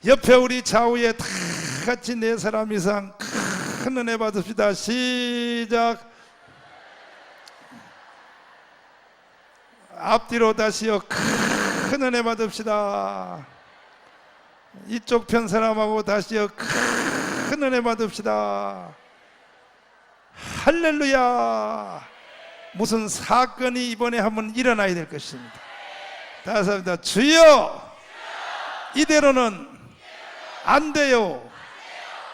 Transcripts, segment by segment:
옆에 우리 좌우에 다 같이 네 사람 이상 큰 은혜 받읍시다. 시작. 앞뒤로 다시요. 큰 은혜 받읍시다. 이쪽 편 사람하고 다시요. 큰 은혜 받읍시다. 할렐루야. 무슨 사건이 이번에 한번 일어나야 될 것입니다. 다시 합니다. 주여, 이대로는 안 돼요.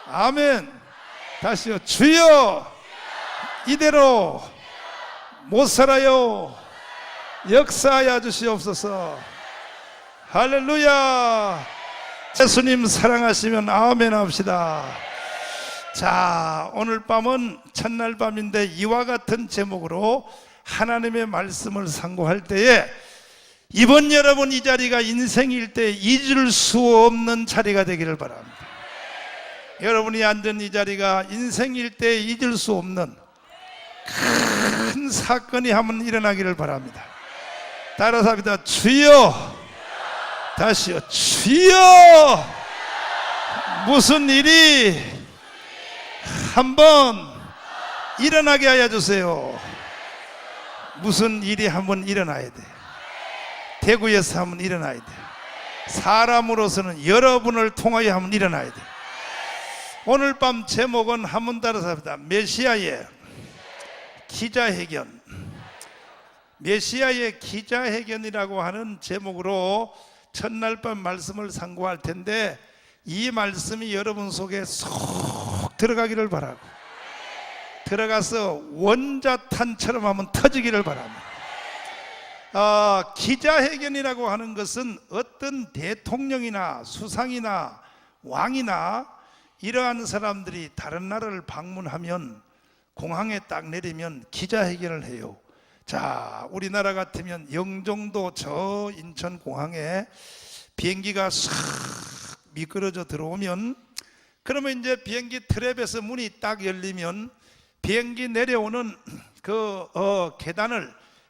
아멘. 다시요. 주여, 이대로 못 살아요. 역사하여 주시옵소서. 할렐루야. 예수님 사랑하시면 아멘 합시다. 자, 오늘 밤은 첫날 밤인데 이와 같은 제목으로 하나님의 말씀을 상고할 때에 이번 여러분 이 자리가 인생일 때 잊을 수 없는 자리가 되기를 바랍니다. 여러분이 앉은 이 자리가 인생일 때 잊을 수 없는 큰 사건이 한번 일어나기를 바랍니다. 따라서 합니다. 주여, 다시요. 주여, 무슨 일이 한번 일어나게 하여 주세요. 무슨 일이 한번 일어나야 돼. 대구에서 한번 일어나야 돼. 사람으로서는 여러분을 통하여 한번 일어나야 돼. 오늘 밤 제목은 한번 따라서 합니다. 메시아의 기자회견. 메시아의 기자회견이라고 하는 제목으로 첫날 밤 말씀을 상고할 텐데, 이 말씀이 여러분 속에 쏙 들어가기를 바라고, 들어가서 원자탄처럼 한번 터지기를 바랍니다. 기자회견이라고 하는 것은 어떤 대통령이나 수상이나 왕이나 이러한 사람들이 다른 나라를 방문하면 공항에 딱 내리면 기자회견을 해요. 자, 우리나라 같으면 영종도 저 인천공항에 비행기가 싹 미끄러져 들어오면, 그러면 이제 비행기 트랩에서 문이 딱 열리면 비행기 내려오는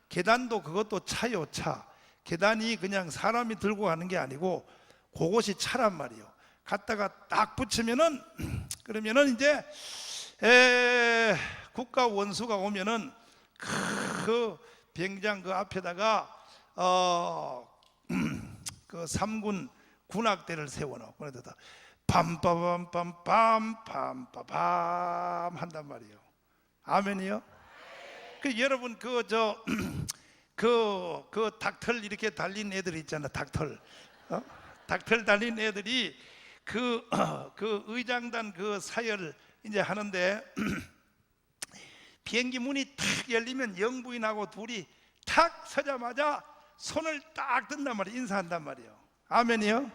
계단도 그것도 차요, 차. 계단이 그냥 사람이 들고 가는 게 아니고 그것이 차란 말이에요. 갖다가 딱 붙이면은, 그러면은 이제 국가 원수가 오면은 그 비행장 그 앞에다가 그 3군 군악대를 세워놓고 그래다 빰빠밤빰빰빰빰빰 한단 말이에요. 아멘이요? 그 여러분 그 닭털 이렇게 달린 애들 있잖아. 닭털 닭털 달린 애들이 그 의장단 그 사열 이제 하는데 비행기 문이 탁 열리면 영부인하고 둘이 탁 서자마자 손을 딱 든단 말이에요. 인사한단 말이에요. 아멘이요?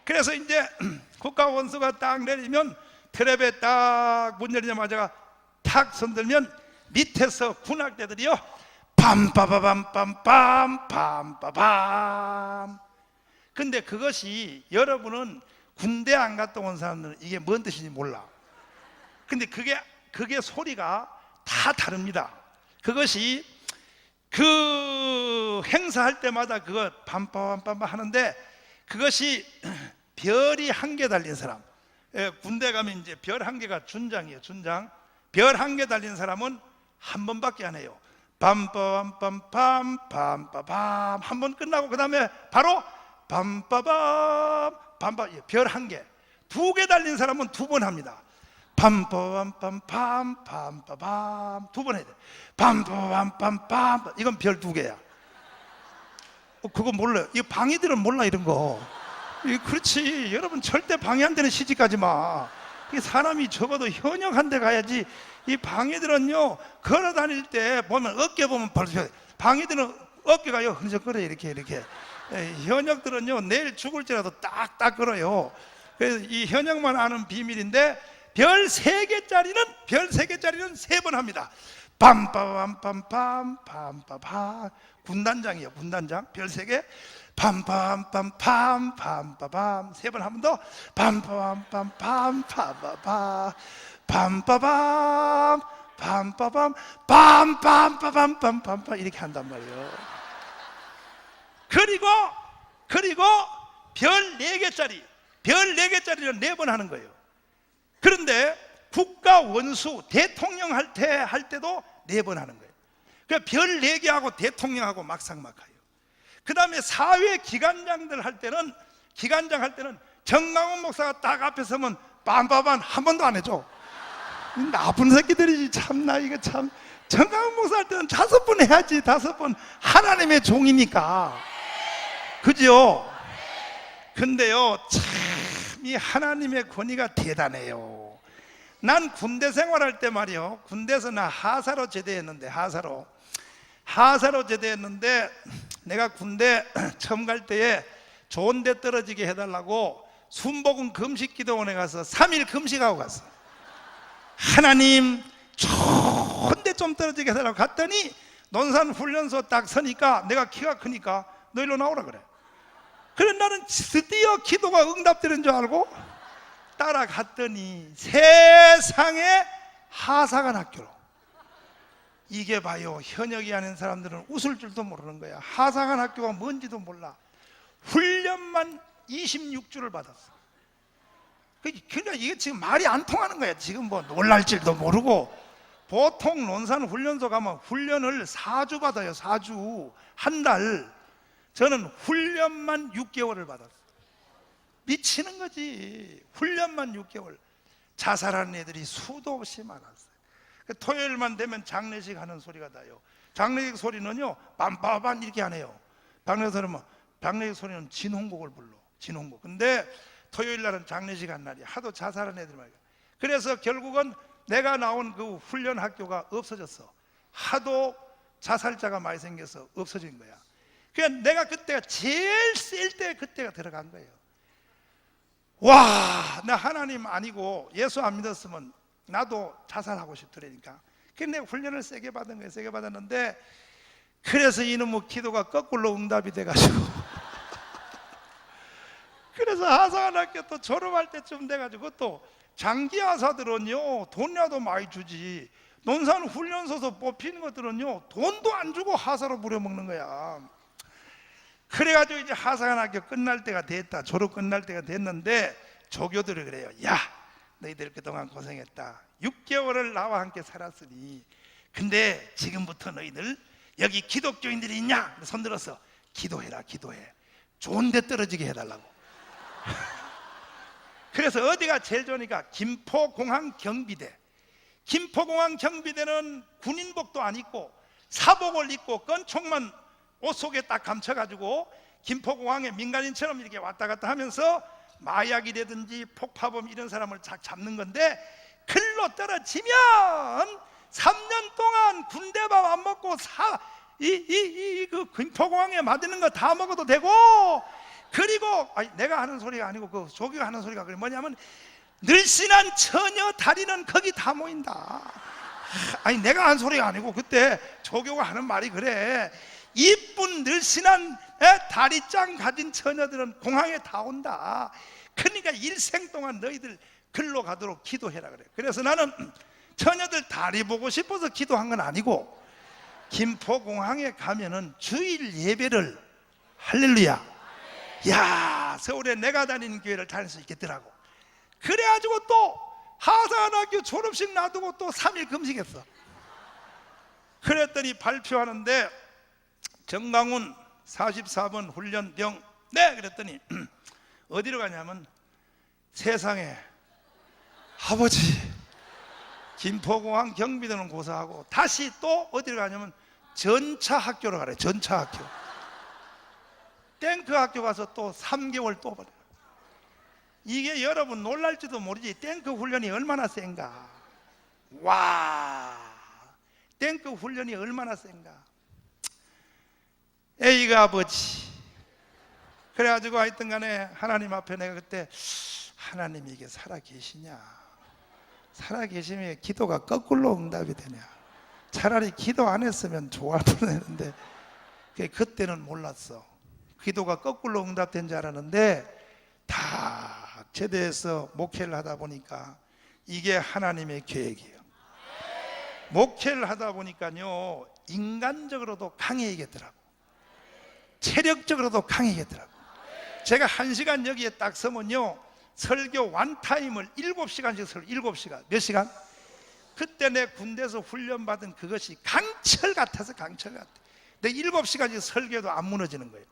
그래서 이제 국가 원수가 딱 내리면 트랩에 딱 문 열리자마자 탁 손들면 밑에서 군악대들이요 빰빠바밤빰빰빰빰빰. 근데 그것이 여러분은 군대 안 갔다 온 사람들은 이게 뭔 뜻인지 몰라. 근데 그게 소리가 다 다릅니다. 그것이 그 행사할 때마다 그거 빰빰빰빰 하는데, 그것이 별이 한 개 달린 사람, 군대 가면 이제 별 한 개가 준장이에요. 준장. 별 한 개 달린 사람은 한 번밖에 안 해요. 빰빰빰빰 빰빰빰 한 번 끝나고 그 다음에 바로 빰빠밤 빰빰. 별 한 개. 두 개 달린 사람은 두 번 합니다. 빰빰빰빰 빰빰빰 두 번 해야 돼. 빰빰빰빰. 이건 별 두 개야. 그거 몰라요. 이 방이들은 몰라 이런 거. 그렇지. 여러분 절대 방해 안 되는 시집가지 마. 이 사람이 적어도 현역 한 대 가야지. 이 방해들은요 걸어 다닐 때 보면 어깨 보면 벌써 방해들은 어깨가요 흔적거려 이렇게. 현역들은요 내일 죽을지라도 딱딱 걸어요. 그래서 이 현역만 아는 비밀인데, 별 3개짜리는 3번 합니다. 빰빠밤빰빰 빰빠밤. 군단장이에요. 군단장. 별 3개. 빰빰빰빰 빰빠밤. 3번 한 번 더. 빰빰빰빰 빰빠밤. 빰빠밤 빰빠밤 빰빰빰빰빰빰 이렇게 한단 말이에요. 그리고 별 4개짜리 별 4개짜리를 4번 하는 거예요. 그런데 국가 원수 대통령 할 때도 4번 하는 거예요. 그러니까 별 4개 하고 대통령하고 막상막하예요. 그 다음에 사회 기관장들 할 때는, 기관장 할 때는 정강훈 목사가 딱 앞에 서면 빰빠밤 한 번도 안 해줘. 나쁜 새끼들이지 참나. 이거 참, 정강훈 목사 할 때는 5번 해야지. 5번. 하나님의 종이니까. 그죠? 근데요, 참 이 하나님의 권위가 대단해요. 난 군대 생활할 때 말이요, 군대에서 나 하사로 제대했는데, 하사로 제대했는데, 내가 군대 처음 갈 때에 좋은 데 떨어지게 해달라고 순복음 금식기도원에 가서 3일 금식하고 갔어. 하나님 좋은 데 좀 떨어지게 해달라고 갔더니, 논산훈련소 딱 서니까 내가 키가 크니까 너 일로 나오라 그래. 그래 나는 드디어 기도가 응답되는 줄 알고 따라갔더니 세상에 하사관 학교로. 이게 봐요, 현역이 아닌 사람들은 웃을 줄도 모르는 거야. 하사관 학교가 뭔지도 몰라. 훈련만 26주를 받았어. 그러니까 이게 지금 말이 안 통하는 거야. 지금 뭐 놀랄 줄도 모르고. 보통 논산 훈련소 가면 훈련을 4주 받아요. 4주, 한 달. 저는 훈련만 6개월을 받았어요. 미치는 거지. 훈련만 6개월. 자살하는 애들이 수도 없이 많았어요. 토요일만 되면 장례식 하는 소리가 나요. 장례식 소리는요, 빰빠밤 이렇게 안 해요. 장례식 소리는 진홍곡을 불러. 진홍곡. 근데 토요일 날은 장례식 한 날이야. 하도 자살하는 애들 말이야. 그래서 결국은 내가 나온 그 훈련 학교가 없어졌어. 하도 자살자가 많이 생겨서 없어진 거야. 그러니까 내가 그때가 제일 셀 때 그때가 들어간 거예요. 와, 나 하나님 아니고 예수 안 믿었으면 나도 자살하고 싶더라니까. 그래서 내가 훈련을 세게 받은 거예요. 세게 받았는데, 그래서 이놈의 기도가 거꾸로 응답이 돼가지고 그래서 하사관학교 또 졸업할 때쯤 돼가지고, 또 장기하사들은요 돈이라도 많이 주지, 논산 훈련소에서 뽑히는 것들은요 돈도 안 주고 하사로 부려먹는 거야. 그래가지고 이제 하사관학교 끝날 때가 됐다. 졸업 끝날 때가 됐는데 조교들이 그래요. 야, 너희들 그동안 고생했다. 6개월을 나와 함께 살았으니, 근데 지금부터 너희들 여기 기독교인들이 있냐? 손 들어서 기도해라. 기도해. 좋은 데 떨어지게 해달라고. 그래서 어디가 제일 좋으니까 김포공항 경비대. 김포공항 경비대는 군인복도 안 입고 사복을 입고 끈총만 옷 속에 딱 감춰가지고 김포공항에 민간인처럼 이렇게 왔다 갔다 하면서 마약이라든지 폭파범 이런 사람을 잡는 건데, 글로 떨어지면 3년 동안 군대밥 안 먹고 그 김포공항에 맞는 거 다 먹어도 되고, 그리고 내가 하는 소리가 아니고 그 조교가 하는 소리가 그래. 뭐냐면 늘씬한 처녀 다리는 거기 다 모인다. 아니 내가 한 소리가 아니고 그때 조교가 하는 말이 그래. 이쁜 늘씬한 다리짱 가진 처녀들은 공항에 다 온다. 그러니까 일생 동안 너희들 글로 가도록 기도해라 그래. 그래서 나는 처녀들 다리 보고 싶어서 기도한 건 아니고, 김포공항에 가면은 주일 예배를, 할렐루야, 야, 서울에 내가 다니는 교회를 다닐 수 있겠더라고. 그래가지고 또 하사관학교 졸업식 놔두고 또 3일 금식했어. 그랬더니 발표하는데 정강훈 44번 훈련병, 네, 그랬더니 어디로 가냐면 세상에 아버지 김포공항 경비대는 고사하고 다시 또 어디로 가냐면 전차학교로 가래. 전차학교. 탱크 학교 가서 또 3개월 또 버려. 이게 여러분 놀랄지도 모르지 탱크 훈련이 얼마나 센가. 와, 탱크 훈련이 얼마나 센가. 에이가 아버지. 그래가지고 하여튼 간에 하나님 앞에 내가 그때, 하나님 이게 살아계시냐, 살아계시면 기도가 거꾸로 응답이 되냐, 차라리 기도 안 했으면 좋아할 뻔했는데 그때는 몰랐어. 기도가 거꾸로 응답된 줄 알았는데, 다 제대해서 목회를 하다 보니까 이게 하나님의 계획이에요. 목회를 하다 보니까요 인간적으로도 강해지겠더라고. 체력적으로도 강해지겠더라고. 제가 1시간 여기에 딱 서면요 설교 원타임을 7시간씩 설교 7시간. 몇 시간? 그때 내 군대에서 훈련받은 그것이 강철 같아서 강철 같아. 내 7시간씩 설교도 안 무너지는 거예요.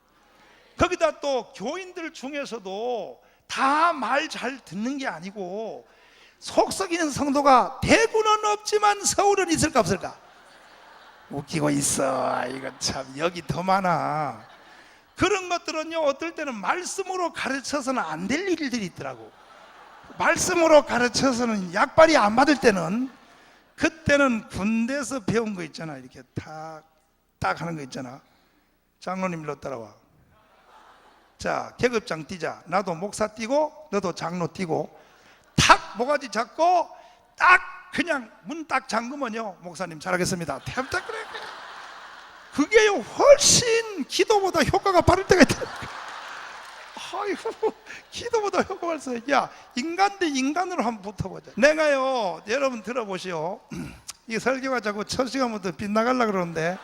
거기다 또 교인들 중에서도 다 말 잘 듣는 게 아니고 속 썩이는 성도가 대구는 없지만 서울은 있을까 없을까? 웃기고 있어. 이거 참 여기 더 많아. 그런 것들은요, 어떨 때는 말씀으로 가르쳐서는 안 될 일들이 있더라고. 말씀으로 가르쳐서는 약발이 안 받을 때는, 그때는 군대에서 배운 거 있잖아. 이렇게 딱 하는 거 있잖아. 장로님 일로 따라와. 자, 계급장 뛰자. 나도 목사 뛰고 너도 장로 뛰고 탁 모가지 잡고 딱 그냥 문 딱 잠그면요, 목사님 잘하겠습니다. 탭딱 그래. 그게요 훨씬 기도보다 효과가 빠를 때가 있다. 아이고, 기도보다 효과가 있어. 야, 인간 대 인간으로 한번 붙어보자. 내가요, 여러분 들어보시오. 이 설교가 자꾸 첫 시간부터 빗나가려고 그러는데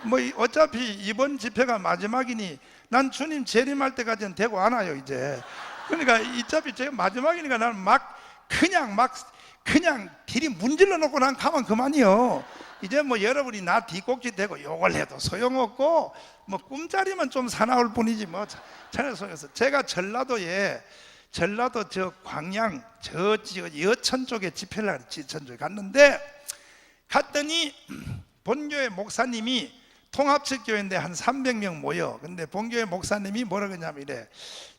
뭐 어차피 이번 집회가 마지막이니 난 주님 재림할 때까지는 되고 안 와요 이제. 그러니까 어차피 제가 마지막이니까 나는 그냥 길이 문질러 놓고 난 가면 그만이요. 이제 뭐 여러분이 나 뒷꼭지 대고 욕을 해도 소용없고 뭐 꿈자리만 좀 사나울 뿐이지 뭐 전혀 소용없어. 제가 전라도 저 광양 저 여천 쪽에 집회를 지천 쪽에 갔더니 본교회 목사님이 통합측 교회인데 한 300명 모여. 근데 본교회 목사님이 뭐라 그러냐면 이래.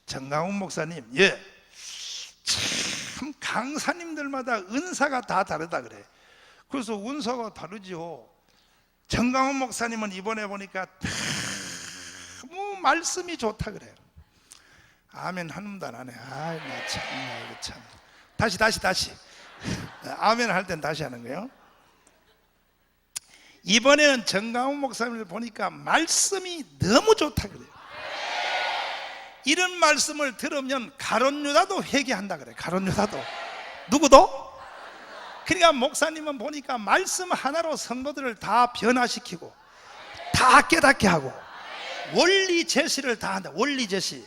정강훈 목사님, 예, 참 강사님들마다 은사가 다 다르다 그래. 그래서 은사가 다르죠. 정강훈 목사님은 이번에 보니까 너무 말씀이 좋다 그래요. 아멘 한 놈도 안 하네. 아이 나 참나 이거 참. 다시 아멘 할 땐 다시 하는 거예요. 이번에는 정강훈 목사님을 보니까 말씀이 너무 좋다 그래요. 이런 말씀을 들으면 가룟 유다도 회개한다 그래. 가룟 유다도. 누구도? 그러니까 목사님은 보니까 말씀 하나로 성도들을 다 변화시키고 다 깨닫게 하고 원리 제시를 다 한다. 원리 제시.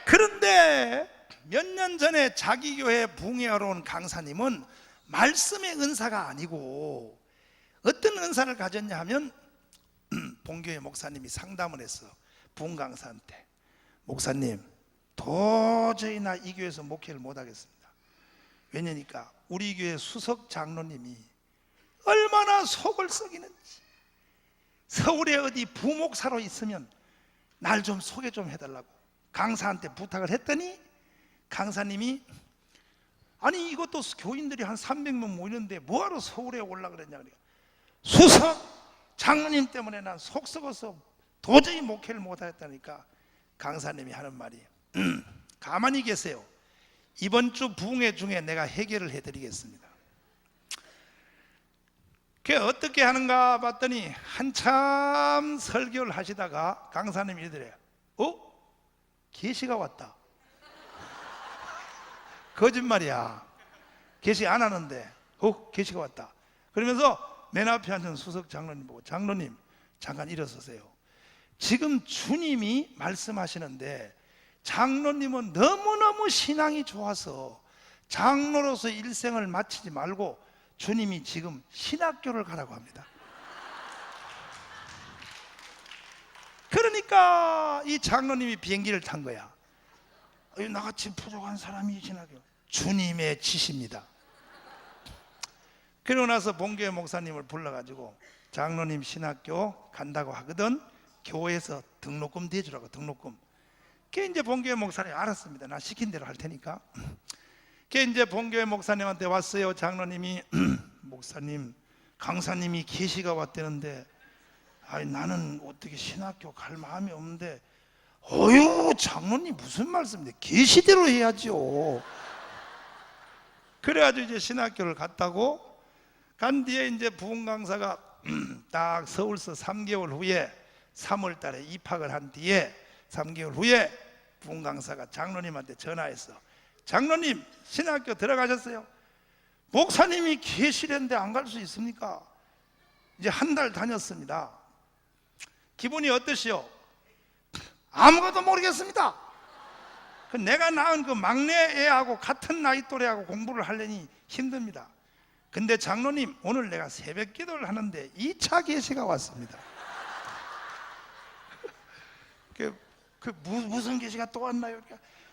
그런데 몇 년 전에 자기 교회 부흥회하러 온 강사님은 말씀의 은사가 아니고 어떤 은사를 가졌냐 하면 본교회 목사님이 상담을 했어. 부흥 강사한테. 목사님, 도저히 나 이 교회에서 목회를 못 하겠습니다. 왜냐니까 우리 교회 수석 장로님이 얼마나 속을 썩이는지. 서울에 어디 부목사로 있으면 날 좀 소개 좀 해달라고 강사한테 부탁을 했더니 강사님이 아니 이것도 교인들이 한 300명 모이는데 뭐하러 서울에 올라 그랬냐. 수석 장로님 때문에 난 속 썩어서 도저히 목회를 못 하겠다니까 강사님이 하는 말이 가만히 계세요. 이번 주 부흥회 중에 내가 해결을 해드리겠습니다. 그게 어떻게 하는가 봤더니 한참 설교를 하시다가 강사님이 이러더래요. 계시가 왔다. 거짓말이야. 계시 안 하는데 계시가 왔다. 그러면서 맨 앞에 앉은 수석 장로님 보고 장로님 잠깐 일어서세요. 지금 주님이 말씀하시는데 장로님은 너무너무 신앙이 좋아서 장로로서 일생을 마치지 말고 주님이 지금 신학교를 가라고 합니다. 그러니까 이 장로님이 비행기를 탄 거야. 나같이 부족한 사람이 신학교. 주님의 지시입니다. 그러고 나서 본교회 목사님을 불러가지고 장로님 신학교 간다고 하거든. 교회에서 등록금 대주라고. 등록금. 그게 이제 본교회 목사님 알았습니다. 나 시킨 대로 할 테니까. 그게 이제 본교회 목사님한테 왔어요. 장로님이 목사님 강사님이 계시가 왔다는데 나는 어떻게 신학교 갈 마음이 없는데 어휴 장로님 무슨 말씀인데 계시대로 해야죠. 그래가지고 이제 신학교를 갔다고. 간 뒤에 이제 부흥 강사가 딱 서울서 3개월 후에 3월 달에 입학을 한 뒤에 3개월 후에 부흥 강사가 장로님한테 전화했어. 장로님 신학교 들어가셨어요? 목사님이 계시는데 안 갈 수 있습니까? 이제 한 달 다녔습니다. 기분이 어떠시오? 아무것도 모르겠습니다. 내가 낳은 그 막내 애하고 같은 나이 또래하고 공부를 하려니 힘듭니다. 근데 장로님, 오늘 내가 새벽 기도를 하는데 2차 계시가 왔습니다. 무슨 계시가 또 왔나요?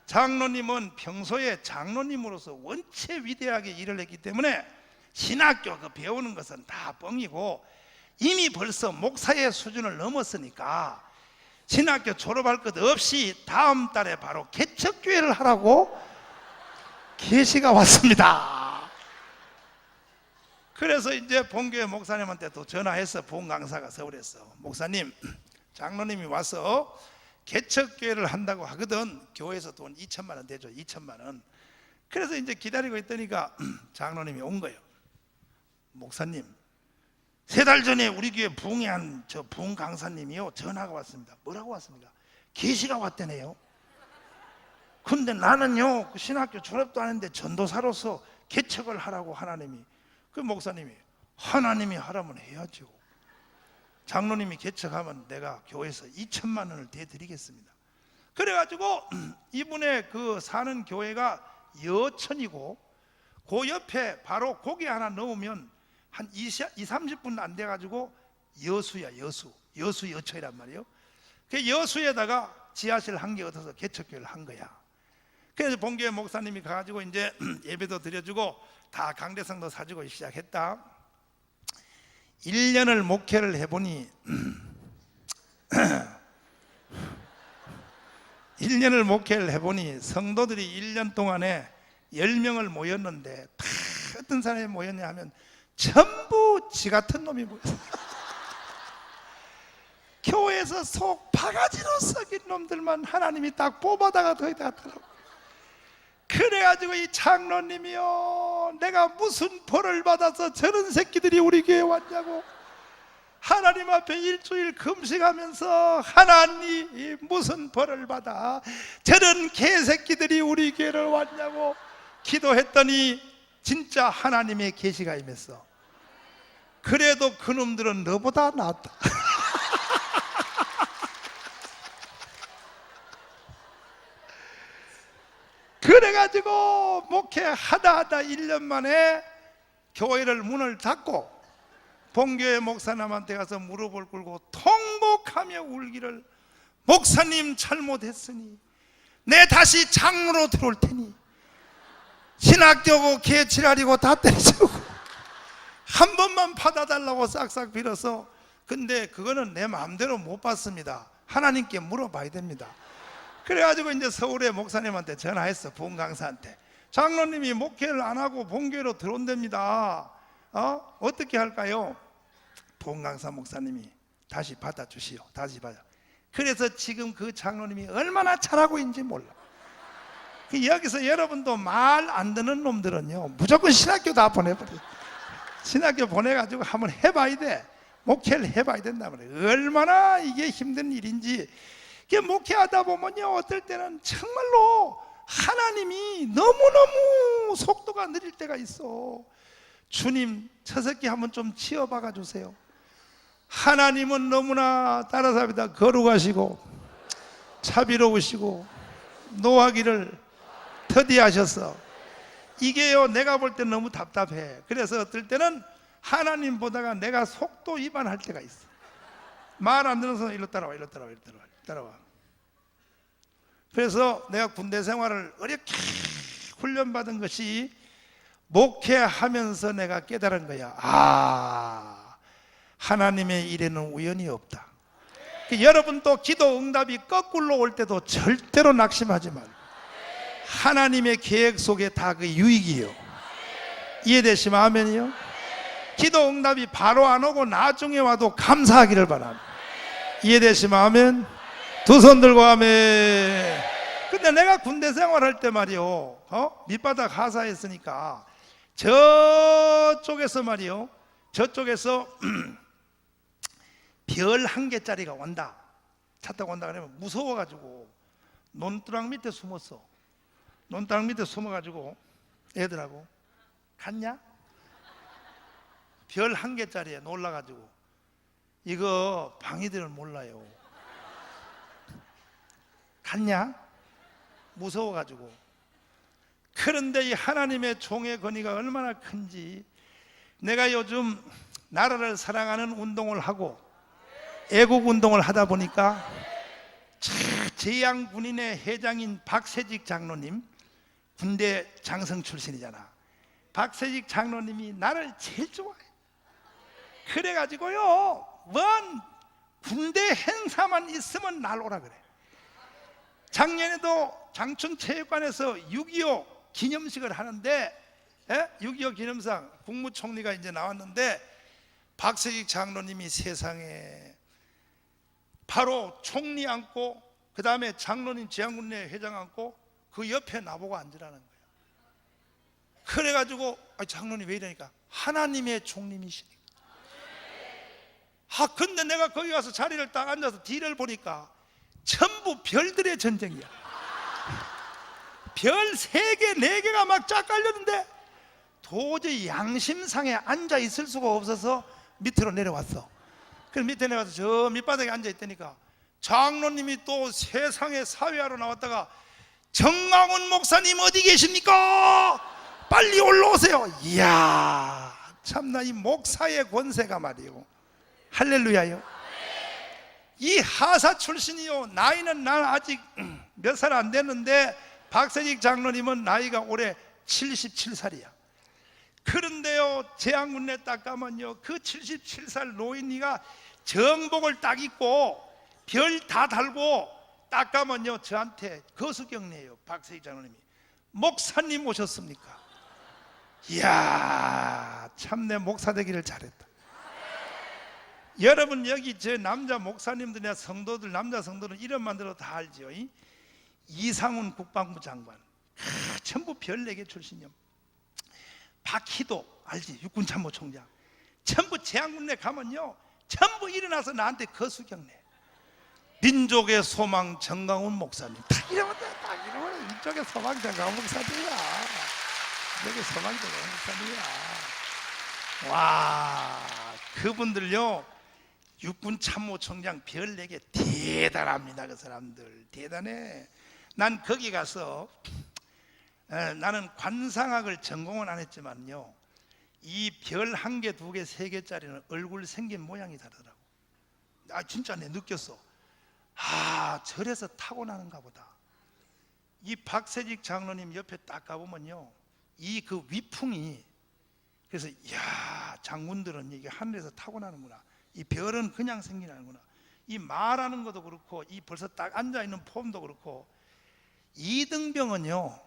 장로님은 평소에 장로님으로서 원체 위대하게 일을 했기 때문에 신학교 그 배우는 것은 다 뻥이고 이미 벌써 목사의 수준을 넘었으니까 신학교 졸업할 것 없이 다음 달에 바로 개척교회를 하라고 계시가 왔습니다. 그래서 이제 본교회 목사님한테 또 전화해서 본 강사가 서울에서, 목사님, 장로님이 와서 개척교회를 한다고 하거든. 교회에서 돈 2천만 원 대줘, 2천만 원. 그래서 이제 기다리고 있더니까 장로님이 온 거예요. 목사님, 3달 전에 우리 교회 부흥회한 저 부흥 강사님이요 전화가 왔습니다. 뭐라고 왔습니까? 계시가 왔다네요. 근데 나는요 그 신학교 졸업도 안 했는데 전도사로서 개척을 하라고 하나님이. 그 목사님이, 하나님이 하라면 해야죠. 장로님이 개척하면 내가 교회에서 2천만 원을 대드리겠습니다. 그래가지고 이분의 그 사는 교회가 여천이고 그 옆에 바로 고기 하나 넣으면 한 30분 안 돼가지고 여수야, 여수 여처이란 말이에요. 그 여수에다가 지하실 한 개 얻어서 개척교회를 한 거야. 그래서 본교회 목사님이 가가지고 이제 예배도 드려주고 다 강대상도 사주고 시작했다. 1년을 목회를 해보니 1년을 목회를 해보니 성도들이 1년 동안에 10명을 모였는데 다 어떤 사람이 모였냐 하면 전부 지 같은 놈이 모였어요. 교회에서 속 바가지로 썩인 놈들만 하나님이 딱 뽑아다가 거기다 하더라고. 그래가지고 이 장로님이요, 내가 무슨 벌을 받아서 저런 새끼들이 우리 교회에 왔냐고. 하나님 앞에 일주일 금식하면서 하나님 무슨 벌을 받아 저런 개새끼들이 우리 교회를 왔냐고 기도했더니 진짜 하나님의 계시가 임했어. 그래도 그놈들은 너보다 낫다. 그래가지고 목회하다 1년 만에 교회를 문을 닫고 본교회 목사님한테 가서 무릎을 꿇고 통곡하며 울기를, 목사님 잘못했으니 내 다시 장로로 들어올 테니 신학교고 개치라리고 다 때려주고 한 번만 받아달라고 싹싹 빌어서. 근데 그거는 내 마음대로 못 받습니다. 하나님께 물어봐야 됩니다. 그래가지고 이제 서울의 목사님한테 전화했어. 부흥 강사한테. 장로님이 목회를 안 하고 본교회로 들어온답니다. 어떻게 할까요? 부흥 강사 목사님이 다시 받아주시오. 다시 받아. 그래서 지금 그 장로님이 얼마나 잘하고 있는지 몰라. 여기서 여러분도 말 안 듣는 놈들은요 무조건 신학교 다 보내버려. 신학교 보내가지고 한번 해봐야 돼. 목회를 해봐야 된단 말이에요. 얼마나 이게 힘든 일인지. 목회하다 보면요 어떨 때는 정말로 하나님이 너무너무 속도가 느릴 때가 있어. 주님 저 새끼 한번 좀 치워박아 주세요. 하나님은 너무나 따라삽니다. 거룩하시고 자비로우시고 노하기를 더디하셔서 이게요 내가 볼 때 너무 답답해. 그래서 어떨 때는 하나님 보다가 내가 속도 위반할 때가 있어. 말 안 듣는 사람 일로 따라와, 일로 따라와, 일로 따라와, 따라와. 그래서 내가 군대 생활을 어렵게 훈련받은 것이 목회하면서 내가 깨달은 거야. 하나님의 일에는 우연이 없다. 여러분도 기도 응답이 거꾸로 올 때도 절대로 낙심하지 말고 하나님의 계획 속에 다 그 유익이요. 이해되시면 아멘이요. 기도 응답이 바로 안 오고 나중에 와도 감사하기를 바랍니다. 이해되시면 아멘. 두 손 들고 아멘. 근데 내가 군대 생활할 때 말이요 밑바닥 하사했으니까 저쪽에서 말이요 저쪽에서 별 1개짜리가 온다. 차 타고 온다 그러면 무서워가지고 논두렁 밑에 숨었어. 논두렁 밑에 숨어가지고 애들하고 갔냐? 별 1개짜리에 놀라가지고 이거 방이들은 몰라요. 갔냐? 무서워가지고. 그런데 이 하나님의 종의 권위가 얼마나 큰지, 내가 요즘 나라를 사랑하는 운동을 하고 애국 운동을 하다 보니까 제양군인의 회장인 박세직 장로님, 군대 장성 출신이잖아. 박세직 장로님이 나를 제일 좋아해. 그래가지고요, 뭔 군대 행사만 있으면 날 오라 그래. 작년에도 장춘체육관에서 6.25 기념식을 하는데, 6.25 기념상 국무총리가 이제 나왔는데, 박세직 장로님이 세상에 바로 총리 앉고, 그 다음에 장로님 제양군내 회장 앉고, 그 옆에 나보고 앉으라는 거예요. 그래가지고 장로님 왜 이러니까 하나님의 종님이시니까. 근데 내가 거기 가서 자리를 딱 앉아서 뒤를 보니까 전부 별들의 전쟁이야. 별 3개, 4개가 막 쫙 깔렸는데 도저히 양심상에 앉아 있을 수가 없어서 밑으로 내려왔어. 그래서 밑에 내려가서 저 밑바닥에 앉아 있다니까 장로님이 또 세상에 사회하러 나왔다가, 정광훈 목사님 어디 계십니까? 빨리 올라오세요. 이야, 참나 이 목사의 권세가 말이요. 할렐루야요. 이 하사 출신이요, 나이는 난 아직 몇 살 안 됐는데 박세직 장로님은 나이가 올해 77살이야. 그런데요, 제양군내 딱 가면요, 그 77살 노인이가 정복을 딱 입고 별 다 달고 딱 가면요, 저한테 거수경례예요. 박세직 장로님이, 목사님 오셨습니까? 이야, 참내 목사 되기를 잘했다. 여러분, 여기 저 남자 목사님들이나 성도들, 남자 성도는 이름만 들어도 다 알죠. 이상훈 국방부 장관, 전부 별 4개 출신이요. 박희도 알지, 육군참모총장, 전부 제양군내 가면요, 전부 일어나서 나한테 거수경례. 민족의 소망 정강훈 목사님, 딱 이러면 딱 이러면 이쪽에 소망 정강훈 목사님이야. 이쪽에 소망 정강훈 목사님이야. 와, 그분들요, 육군참모총장 별 4개 대단합니다. 그 사람들 대단해. 난 거기 가서 나는 관상학을 전공은 안 했지만요, 이 별 1개, 2개, 3개짜리는 얼굴 생긴 모양이 다르더라고. 진짜 내 느꼈어. 저래서 타고나는가 보다. 이 박세직 장로님 옆에 딱 가보면요, 이 그 위풍이, 그래서 이야, 장군들은 이게 하늘에서 타고나는구나. 이 별은 그냥 생기는구나. 이 말하는 것도 그렇고, 이 벌써 딱 앉아있는 폼도 그렇고. 이등병은요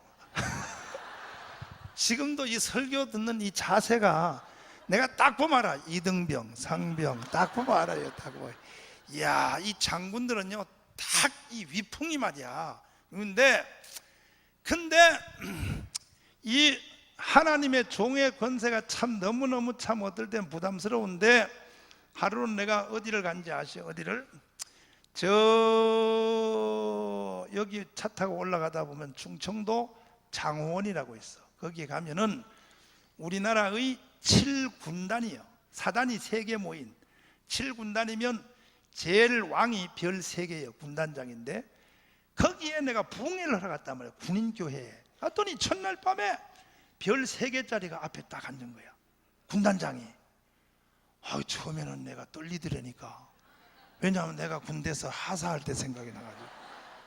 지금도 이 설교 듣는 이 자세가 내가 딱 보면 알아. 이등병, 상병 딱 보면 알아요. 딱 보면. 이야, 이 장군들은요 딱 이 위풍이 말이야. 근데 이 하나님의 종의 권세가 참 너무너무 참 어떨 땐 부담스러운데, 하루는 내가 어디를 간지 아시죠? 어디를? 여기 차 타고 올라가다 보면 충청도 장호원이라고 있어. 거기에 가면은 우리나라의 7군단이요, 사단이 3개 모인 7군단이면 제일 왕이 별 3개예요. 군단장인데 거기에 내가 부흥회를 하러 갔단 말이야. 군인교회에 갔더니 첫날 밤에 별 3개짜리가 앞에 딱 앉은 거야. 군단장이. 처음에는 내가 떨리더라니까. 왜냐하면 내가 군대에서 하사할 때 생각이 나가지고.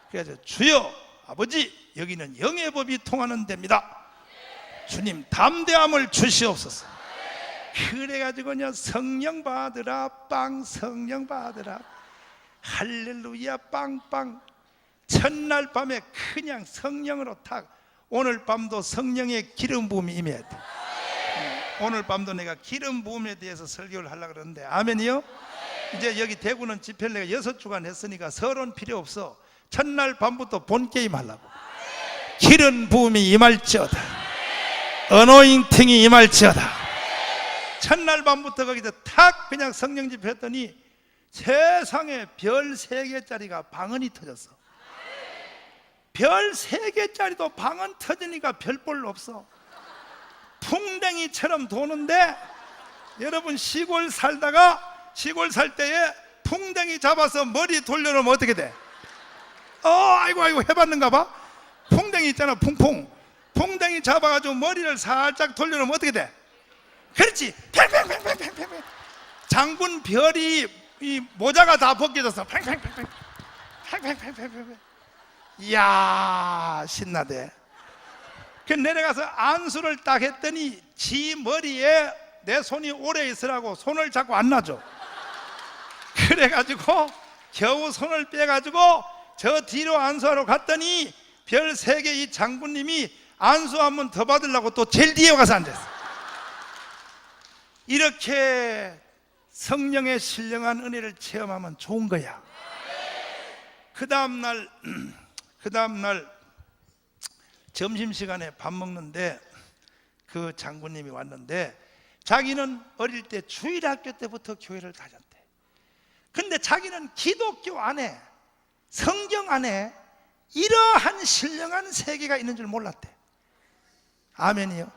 그래서 주여 아버지, 여기는 영의 법이 통하는 데입니다. 주님 담대함을 주시옵소서. 그래가지고 성령 받으라 빵, 성령 받으라 할렐루야 빵빵. 첫날 밤에 그냥 성령으로 탁. 오늘 밤도 성령의 기름 부음이 임해야 돼. 오늘 밤도 내가 기름 부음에 대해서 설교를 하려고 그러는데, 아멘이요? 이제 여기 대구는 집회를 내가 6주간 했으니까 서론 필요 없어. 첫날 밤부터 본 게임 하려고. 기름 부음이 임할지어다, 어노잉팅이 임할지어다. 첫날 밤부터 거기서 탁 그냥 성령 집회 했더니 세상에 별 3개짜리가 방언이 터졌어. 별 3개짜리도 방언 터지니까 별볼 없어. 풍뎅이처럼 도는데, 여러분 시골 살다가 시골 살 때에 풍뎅이 잡아서 머리 돌려놓으면 어떻게 돼? 아이고 해봤는가 봐. 풍뎅이 있잖아, 풍풍. 풍뎅이 잡아가지고 머리를 살짝 돌려놓으면 어떻게 돼? 그렇지. 팽팽팽팽팽팽. 장군 별이 이 모자가 다 벗겨졌어. 팽팽팽팽. 팽팽팽팽팽. 이야, 신나대. 그 내려가서 안수를 딱 했더니 지 머리에 내 손이 오래 있으라고 손을 자꾸 안 놔줘. 그래가지고 겨우 손을 빼가지고 저 뒤로 안수하러 갔더니 별 3개 이 장군님이 안수 한 번 더 받으려고 또 제일 뒤에 가서 앉았어. 이렇게 성령의 신령한 은혜를 체험하면 좋은 거야. 그 다음날 점심시간에 밥 먹는데 그 장군님이 왔는데 자기는 어릴 때 주일학교 때부터 교회를 다녔대. 근데 자기는 기독교 안에, 성경 안에 이러한 신령한 세계가 있는 줄 몰랐대. 아멘이요.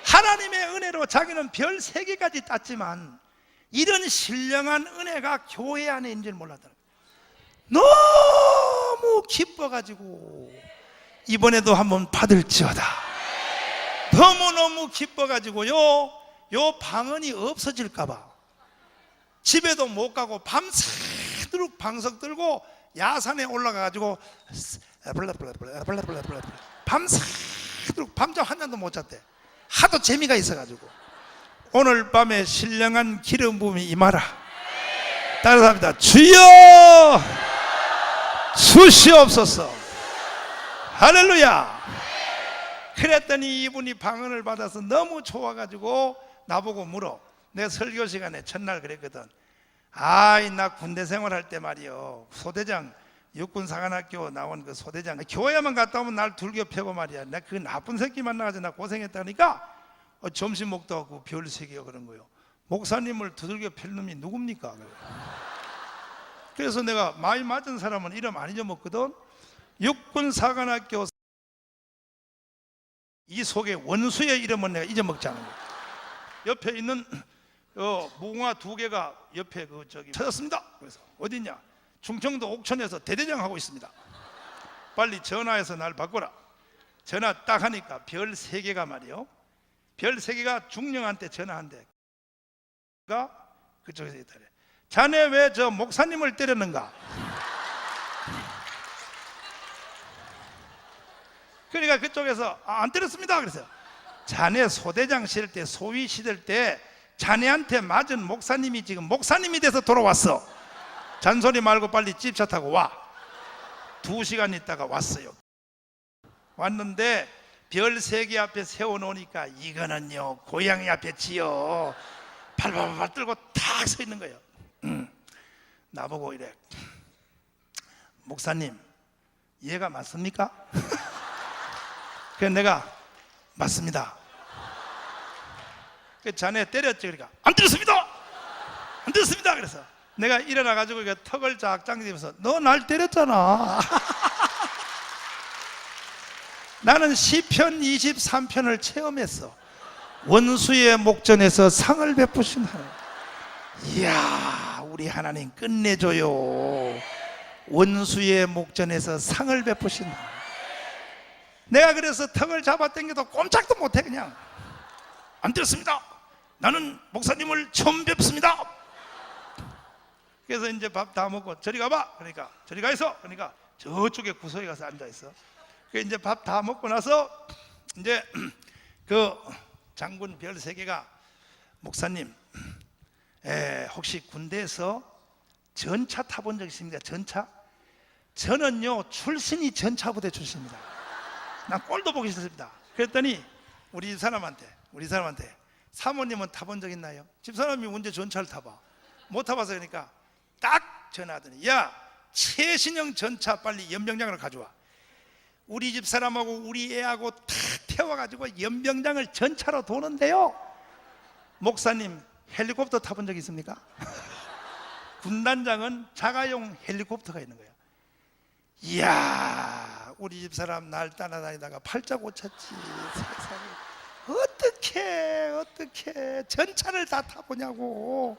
하나님의 은혜로 자기는 별 3개까지 땄지만 이런 신령한 은혜가 교회 안에 있는 줄 몰랐다는 거예요. 너무 기뻐가지고 이번에도 한번 받을지어다. 너무너무 기뻐가지고요, 요 방언이 없어질까봐 집에도 못 가고 밤새도록 방석 들고 야산에 올라가가지고 밤새도록 밤잠 한 잔도 못 잤대. 하도 재미가 있어가지고. 오늘 밤에 신령한 기름 부음이 임하라. 따라서 합니다. 주여 주시옵소서. 할렐루야. 그랬더니 이분이 방언을 받아서 너무 좋아가지고 나보고 물어. 내 설교 시간에 첫날 그랬거든. 아이, 나 군대 생활할 때 말이요, 소대장, 육군사관학교 나온 그 소대장, 교회만 갔다 오면 날 둘겨 패고 말이야. 나 그 나쁜 새끼 만나가지고 나 고생했다니까. 점심 먹다 그 별 3개가 그런 거요. 목사님을 두들겨 팰 놈이 누굽니까? 그래서 내가 많이 맞은 사람은 이름 안 잊어먹거든. 육군사관학교 이 속에 원수의 이름은 내가 잊어먹지 않은 거야. 옆에 있는 무궁화 2개가 옆에 그 저기 찾았습니다. 그래서 어디냐? 충청도 옥천에서 대대장 하고 있습니다. 빨리 전화해서 날 바꿔라. 전화 딱 하니까 별 3개가 말이요, 별 3개가 중령한테 전화한대. 그쪽에서 있다래. 자네 왜 저 목사님을 때렸는가? 그러니까 그쪽에서 안 때렸습니다. 그래서 자네 소대장 시절 때, 소위 시절 때 자네한테 맞은 목사님이 지금 목사님이 돼서 돌아왔어. 잔소리 말고 빨리 집차 타고 와. 2시간 있다가 왔어요. 왔는데 별 3개 앞에 세워놓으니까 이거는요, 고양이 앞에 지어 발발발 들고 탁 서 있는 거예요. 나보고 이래. 목사님, 얘가 맞습니까? 그래서 내가 맞습니다. 자네 때렸지. 그러니까 안 때렸습니다. 안 때렸습니다. 그래서 내가 일어나가지고 턱을 쫙 당기면서 너 날 때렸잖아. 나는 시편 23편을 체험했어. 원수의 목전에서 상을 베푸신 하나님. 이야, 우리 하나님 끝내줘요. 원수의 목전에서 상을 베푸신 하나님. 내가 그래서 턱을 잡아당겨도 꼼짝도 못해. 그냥 안 되었습니다. 나는 목사님을 처음 뵙습니다. 그래서 이제 밥 다 먹고 저리 가봐. 그러니까 저리 가 있어. 그러니까 저쪽에 구석에 가서 앉아 있어. 그 이제 밥 다 먹고 나서 이제 그 장군 별 3개가 목사님, 혹시 군대에서 전차 타본 적 있습니까? 전차? 저는요 출신이 전차부대 출신입니다. 난 꼴도 보기 싫습니다. 그랬더니 우리 사람한테 사모님은 타본 적 있나요? 집사람이 언제 전차를 타봐? 못 타봐서. 그러니까 딱 전화하더니 야, 최신형 전차 빨리 연병장으로 가져와. 우리 집사람하고 우리 애하고 탁 태워가지고 연병장을 전차로 도는데요, 목사님 헬리콥터 타본 적 있습니까? 군단장은 자가용 헬리콥터가 있는 거예요. 이야, 우리 집사람 날 따라다니다가 팔자 고쳤지. 세상에 어떻게 전차를 다 타보냐고.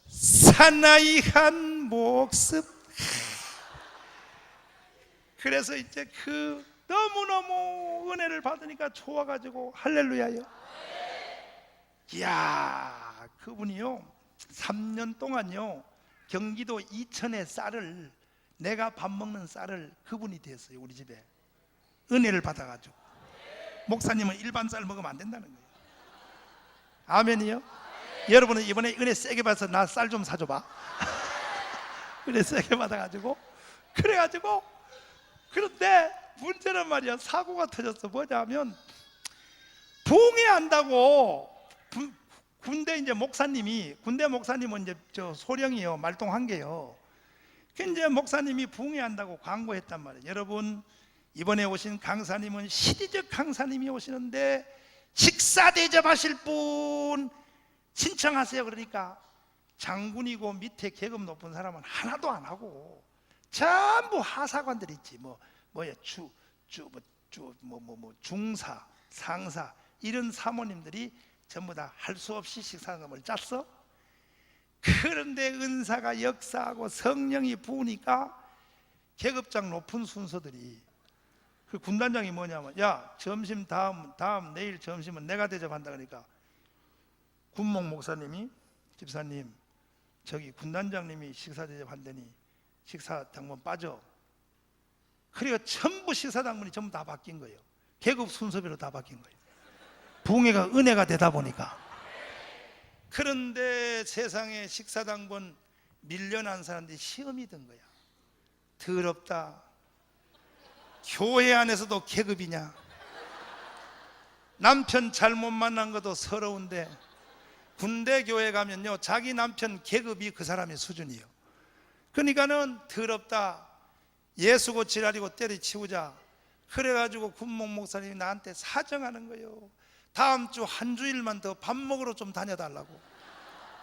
사나이 한 목숨. 그래서 이제 그 너무너무 은혜를 받으니까 좋아가지고 할렐루야요. 이야, 그분이요 3년 동안요 경기도 이천의 쌀을, 내가 밥 먹는 쌀을 그분이 됐어요. 우리 집에 은혜를 받아가지고. 목사님은 일반 쌀 먹으면 안 된다는 거예요. 아멘이요. 여러분은 이번에 은혜 세게 받아서 나 쌀 좀 사줘봐. 은혜 세게 받아가지고 그래가지고, 그런데 문제는 말이야, 사고가 터졌어. 뭐냐면 부흥회한다고 군대 이제 목사님이, 군대 목사님은 이제 저 소령이요, 말똥 한 개요. 이제 목사님이 부흥회한다고 광고했단 말이에요. 여러분, 이번에 오신 강사님은 시대적 강사님이 오시는데 식사 대접하실 분 신청하세요. 그러니까 장군이고 밑에 계급 높은 사람은 하나도 안 하고 전부 하사관들 있지, 중사, 상사 이런 사모님들이 전부 다 할 수 없이 식사금을 짰어. 그런데 은사가 역사하고 성령이 부으니까 계급장 높은 순서들이, 그 군단장이 뭐냐면, 야 점심 다음 내일 점심은 내가 대접한다. 그러니까 군목 목사님이, 집사님 저기 군단장님이 식사 대접한다니 식사 당번 빠져. 그러니까 전부 식사 당번이 전부 다 바뀐 거예요. 계급 순서대로 다 바뀐 거예요. 부흥회가 은혜가 되다 보니까. 그런데 세상에 식사 당번 밀려난 사람들이 시험이 든 거야. 더럽다. 교회 안에서도 계급이냐? 남편 잘못 만난 것도 서러운데 군대 교회 가면요 자기 남편 계급이 그 사람의 수준이에요. 그러니까는 더럽다. 예수고 지랄이고 때려치우자. 그래가지고 군목 목사님이 나한테 사정하는 거예요. 다음 주 한 주일만 더 밥 먹으러 좀 다녀달라고.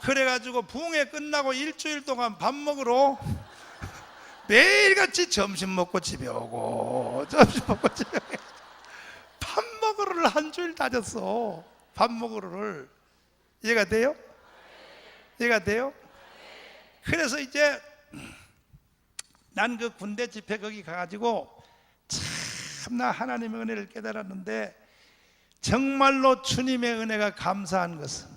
그래가지고 부흥회 끝나고 일주일 동안 밥 먹으러 매일같이 점심 먹고 집에 오고 점심 먹고 집에 오고 밥 먹으러를 한 주일 다녔어. 밥 먹으러를. 이해가 돼요? 이해가 돼요? 그래서 이제 난 그 군대 집회 거기 가가지고 참나 하나님의 은혜를 깨달았는데, 정말로 주님의 은혜가 감사한 것은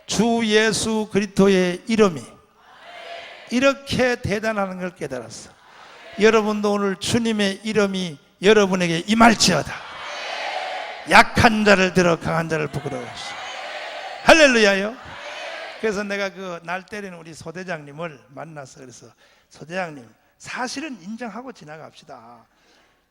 주 예수 그리스도의 이름이 이렇게 대단한 걸 깨달았어. 여러분도 오늘 주님의 이름이 여러분에게 임할지어다. 약한 자를 들어 강한 자를 부끄러워하시오. 할렐루야요. 그래서 내가 그 날 때리는 우리 소대장님을 만났어. 그래서 소대장님, 사실은 인정하고 지나갑시다.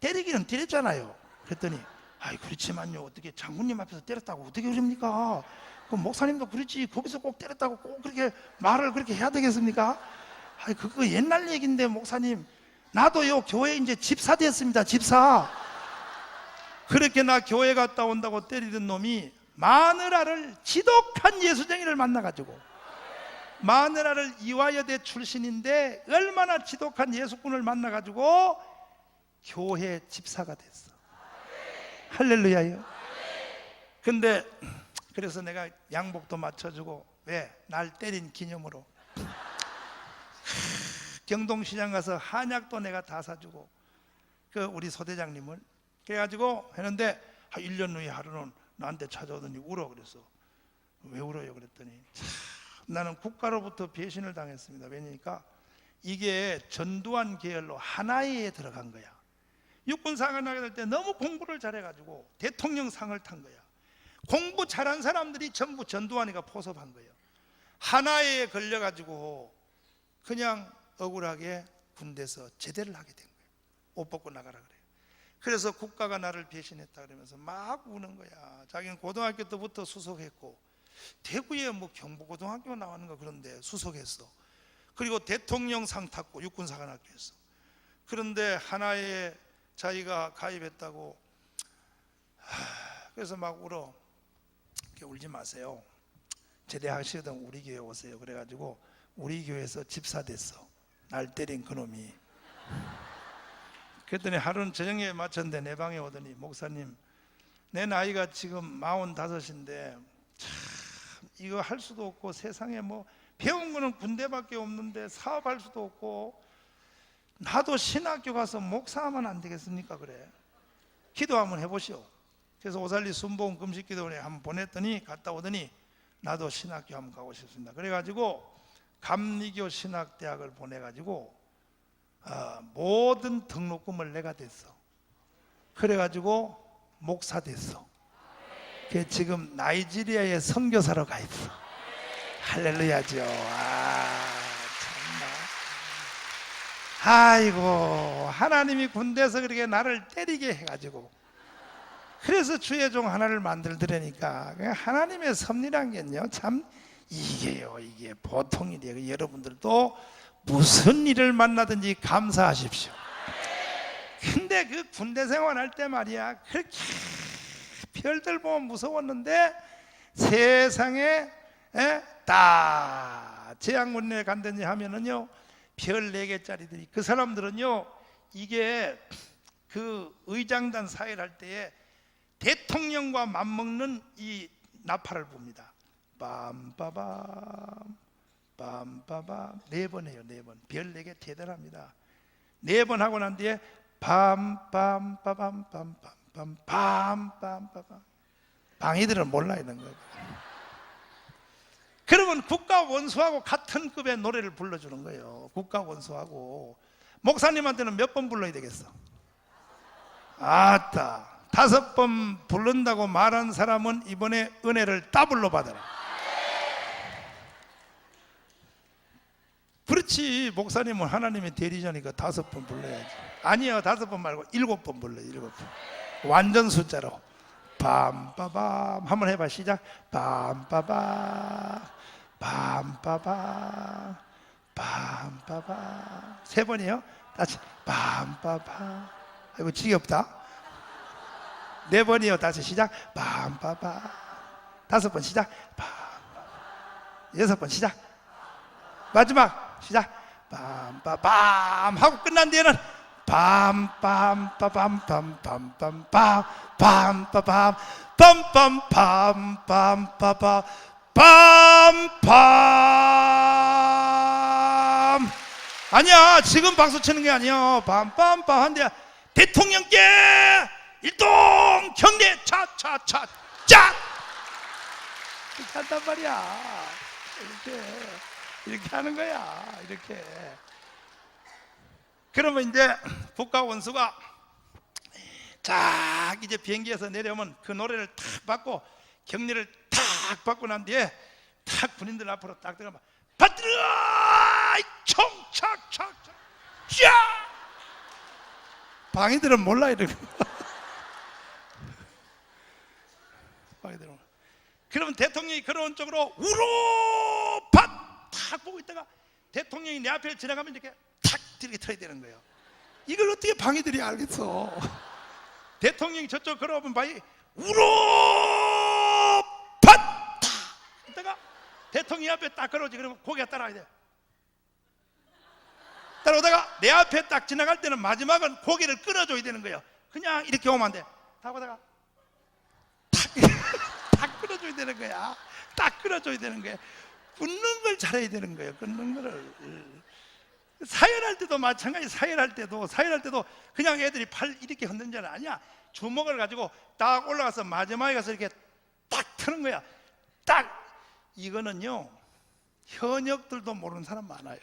때리기는 때렸잖아요. 그랬더니 아이 그렇지만요, 어떻게 장군님 앞에서 때렸다고 어떻게 그럽니까? 그 목사님도 그렇지 거기서 꼭 때렸다고 꼭 그렇게 말을 그렇게 해야 되겠습니까? 아이 그거 옛날 얘기인데 목사님, 나도요 교회 이제 집사 됐습니다. 집사. 그렇게 나 교회 갔다 온다고 때리던 놈이 마누라를, 지독한 예수쟁이를 만나가지고, 마누라를 이화여대 출신인데 얼마나 지독한 예수꾼을 만나가지고 교회 집사가 됐어. 할렐루야요. 근데 그래서 내가 양복도 맞춰주고, 왜? 날 때린 기념으로 경동시장 가서 한약도 내가 다 사주고, 그 우리 소대장님을. 그래가지고 했는데 1년 후에 하루는 나한테 찾아오더니 울어. 그랬어. 왜 울어요? 그랬더니 참, 나는 국가로부터 배신을 당했습니다. 왜냐니까 이게 전두환 계열로 하나회에 들어간 거야. 육군상을 나게 될 때 너무 공부를 잘해가지고 대통령상을 탄 거야. 공부 잘한 사람들이 전부 전두환이가 포섭한 거예요. 하나회에 걸려가지고 그냥 억울하게 군대에서 제대를 하게 된 거예요. 옷 벗고 나가라 그래요. 그래서 국가가 나를 배신했다 그러면서 막 우는 거야. 자기는 고등학교 때부터 수석했고, 대구에 뭐 경북고등학교 나왔는 거 그런데 수석했어. 그리고 대통령상 탔고 육군사관학교에서. 그런데 하나에 자기가 가입했다고. 그래서 막 울어. 울지 마세요. 제대하시던 우리 교회 오세요. 그래가지고 우리 교회에서 집사 됐어. 날 때린 그놈이. 그랬더니 하루는 저녁에 마쳤는데 내 방에 오더니, 목사님, 내 나이가 지금 45인데 참 이거 할 수도 없고, 세상에 뭐 배운 거는 군대밖에 없는데 사업할 수도 없고, 나도 신학교 가서 목사하면 안 되겠습니까? 그래. 기도 한번 해보시오. 그래서 오살리 순복음 금식기도원에 한번 보냈더니 갔다 오더니 나도 신학교 한번 가고 싶습니다. 그래가지고 감리교 신학대학을 보내가지고 모든 등록금을 내가 됐어. 그래가지고 목사 됐어. 그게 지금 나이지리아에 선교사로 가 있어. 할렐루야죠. 정말. 아이고, 하나님이 군대에서 그렇게 나를 때리게 해가지고, 그래서 주의 종 하나를 만들더라니까. 하나님의 섭리란 게요, 참 이게요, 이게 보통 일이에요. 여러분들도 무슨 일을 만나든지 감사하십시오. 근데 그 군대 생활할 때 말이야, 그렇게 별들 보면 무서웠는데 세상에 다 재향군에 간다니 하면은요, 별 4개짜리들이, 그 사람들은요, 이게 그 의장단 사회를 할 때에 대통령과 맞먹는 이 나팔을 봅니다. 빰빠밤 빰빠밤 4번 해요. 4번. 별 4개 대단합니다. 4번 하고 난 뒤에 빰빰빰빰빰빰빰빰빰빰. 방이들은 몰라 이런 거예요. 그러면 국가 원수하고 같은 급의 노래를 불러주는 거예요. 국가 원수하고. 목사님한테는 몇 번 불러야 되겠어? 아따, 5번 부른다고 말한 사람은 이번에 은혜를 더블로 받아라. 그렇지, 목사님은 하나님의 대리자니까 5번 불러야지. 아니요, 5번 말고 7번 불러요. 7번. 완전 숫자로. 빰빠밤 한번 해봐. 시작. 빰빠밤 빰빠밤 빰빠밤. 3번이요. 다시 빰빠밤. 아이고 지겹다. 4번이요. 다시 시작. 빰빠밤. 5번 시작. 빰. 6번 시작. 마지막 시작. 빰빠밤 하고 끝난 뒤에는 빰빰빠밤빰빰빰빰빰 빰빠밤 빰빰빰빰빰빰 빰빰. 아니야, 지금 박수 치는 게 아니야. 빰빰빰 한데 대통령께 일동 경례 차차차 짝 이렇게 한단 말이야. 이렇게 하는 거야. 이렇게. 그러면 이제 국가 원수가 쫙 이제 비행기에서 내려오면 그 노래를 탁 받고 격리를 탁 받고 난 뒤에 탁 군인들 앞으로 딱 들어가면 받들어 총착착착 쫙. 방이들은 몰라 이러고. 방이들은. 그러면 대통령이 걸어온 쪽으로 우로팟 탁 보고 있다가 대통령이 내 앞에 지나가면 이렇게 탁 이렇게 터야 되는 거예요. 이걸 어떻게 방해들이 알겠어? 대통령이 저쪽 걸어오면 방이 우로팟 탁 이따가 대통령 앞에 딱 걸어오지. 그러면 고개가 따라가야 돼. 따라오다가 내 앞에 딱 지나갈 때는 마지막은 고개를 끌어줘야 되는 거예요. 그냥 이렇게 오면 안 돼. 딱 오다가 딱 끌어줘야 되는 거야. 딱 끌어줘야 되는 거야. 끊는 걸 잘해야 되는 거예요. 끊는 거를. 사열할 때도 마찬가지. 사열할 때도 그냥 애들이 팔 이렇게 흔드는 줄 아니야. 주먹을 가지고 딱 올라가서 마지막에 가서 이렇게 딱 트는 거야. 딱. 이거는요, 현역들도 모르는 사람 많아요.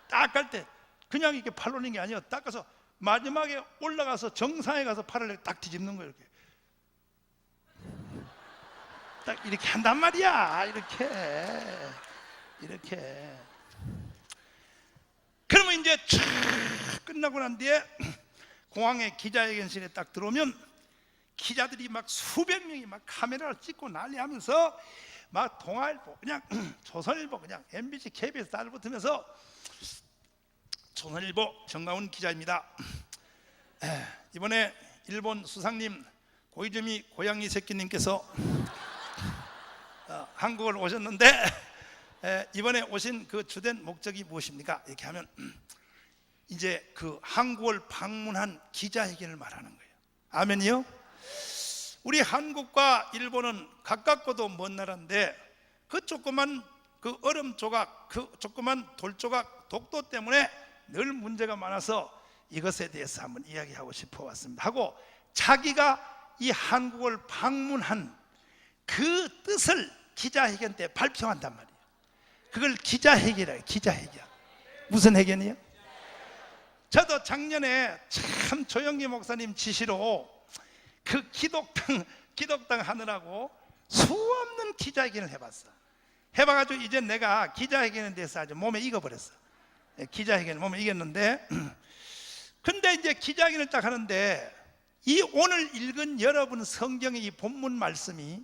딱 갈 때 그냥 이렇게 팔 올리는 게 아니에요. 딱 가서 마지막에 올라가서 정상에 가서 팔을 딱 뒤집는 거예요. 이렇게 딱 이렇게 한단 말이야. 이렇게. 그러면 이제 쫙 끝나고 난 뒤에 공항에 기자회견실에 딱 들어오면 기자들이 막 수백 명이 막 카메라를 찍고 난리하면서 막 동아일보 그냥 조선일보 그냥 MBC, KBS 다 붙으면서 조선일보 정가훈 기자입니다. 이번에 일본 수상님 고이즈미 고양이 새끼님께서 한국을 오셨는데 이번에 오신 그 주된 목적이 무엇입니까? 이렇게 하면 이제 그 한국을 방문한 기자회견을 말하는 거예요. 아멘이요? 우리 한국과 일본은 가깝고도 먼 나라인데 그 조그만 그 얼음 조각, 그 조그만 돌 조각 독도 때문에 늘 문제가 많아서 이것에 대해서 한번 이야기하고 싶어 왔습니다. 하고 자기가 이 한국을 방문한 그 뜻을 기자회견 때 발표한단 말이에요. 그걸 기자회견이에요. 기자회견. 무슨 회견이요? 저도 작년에 참 조영기 목사님 지시로 그 기독당 하느라고 수없는 기자회견을 해봐가지고 이제 내가 기자회견에 대해서 아주 몸에 익어버렸어. 기자회견 몸에 익었는데, 근데 이제 기자회견을 딱 하는데 이 오늘 읽은 여러분 성경의 이 본문 말씀이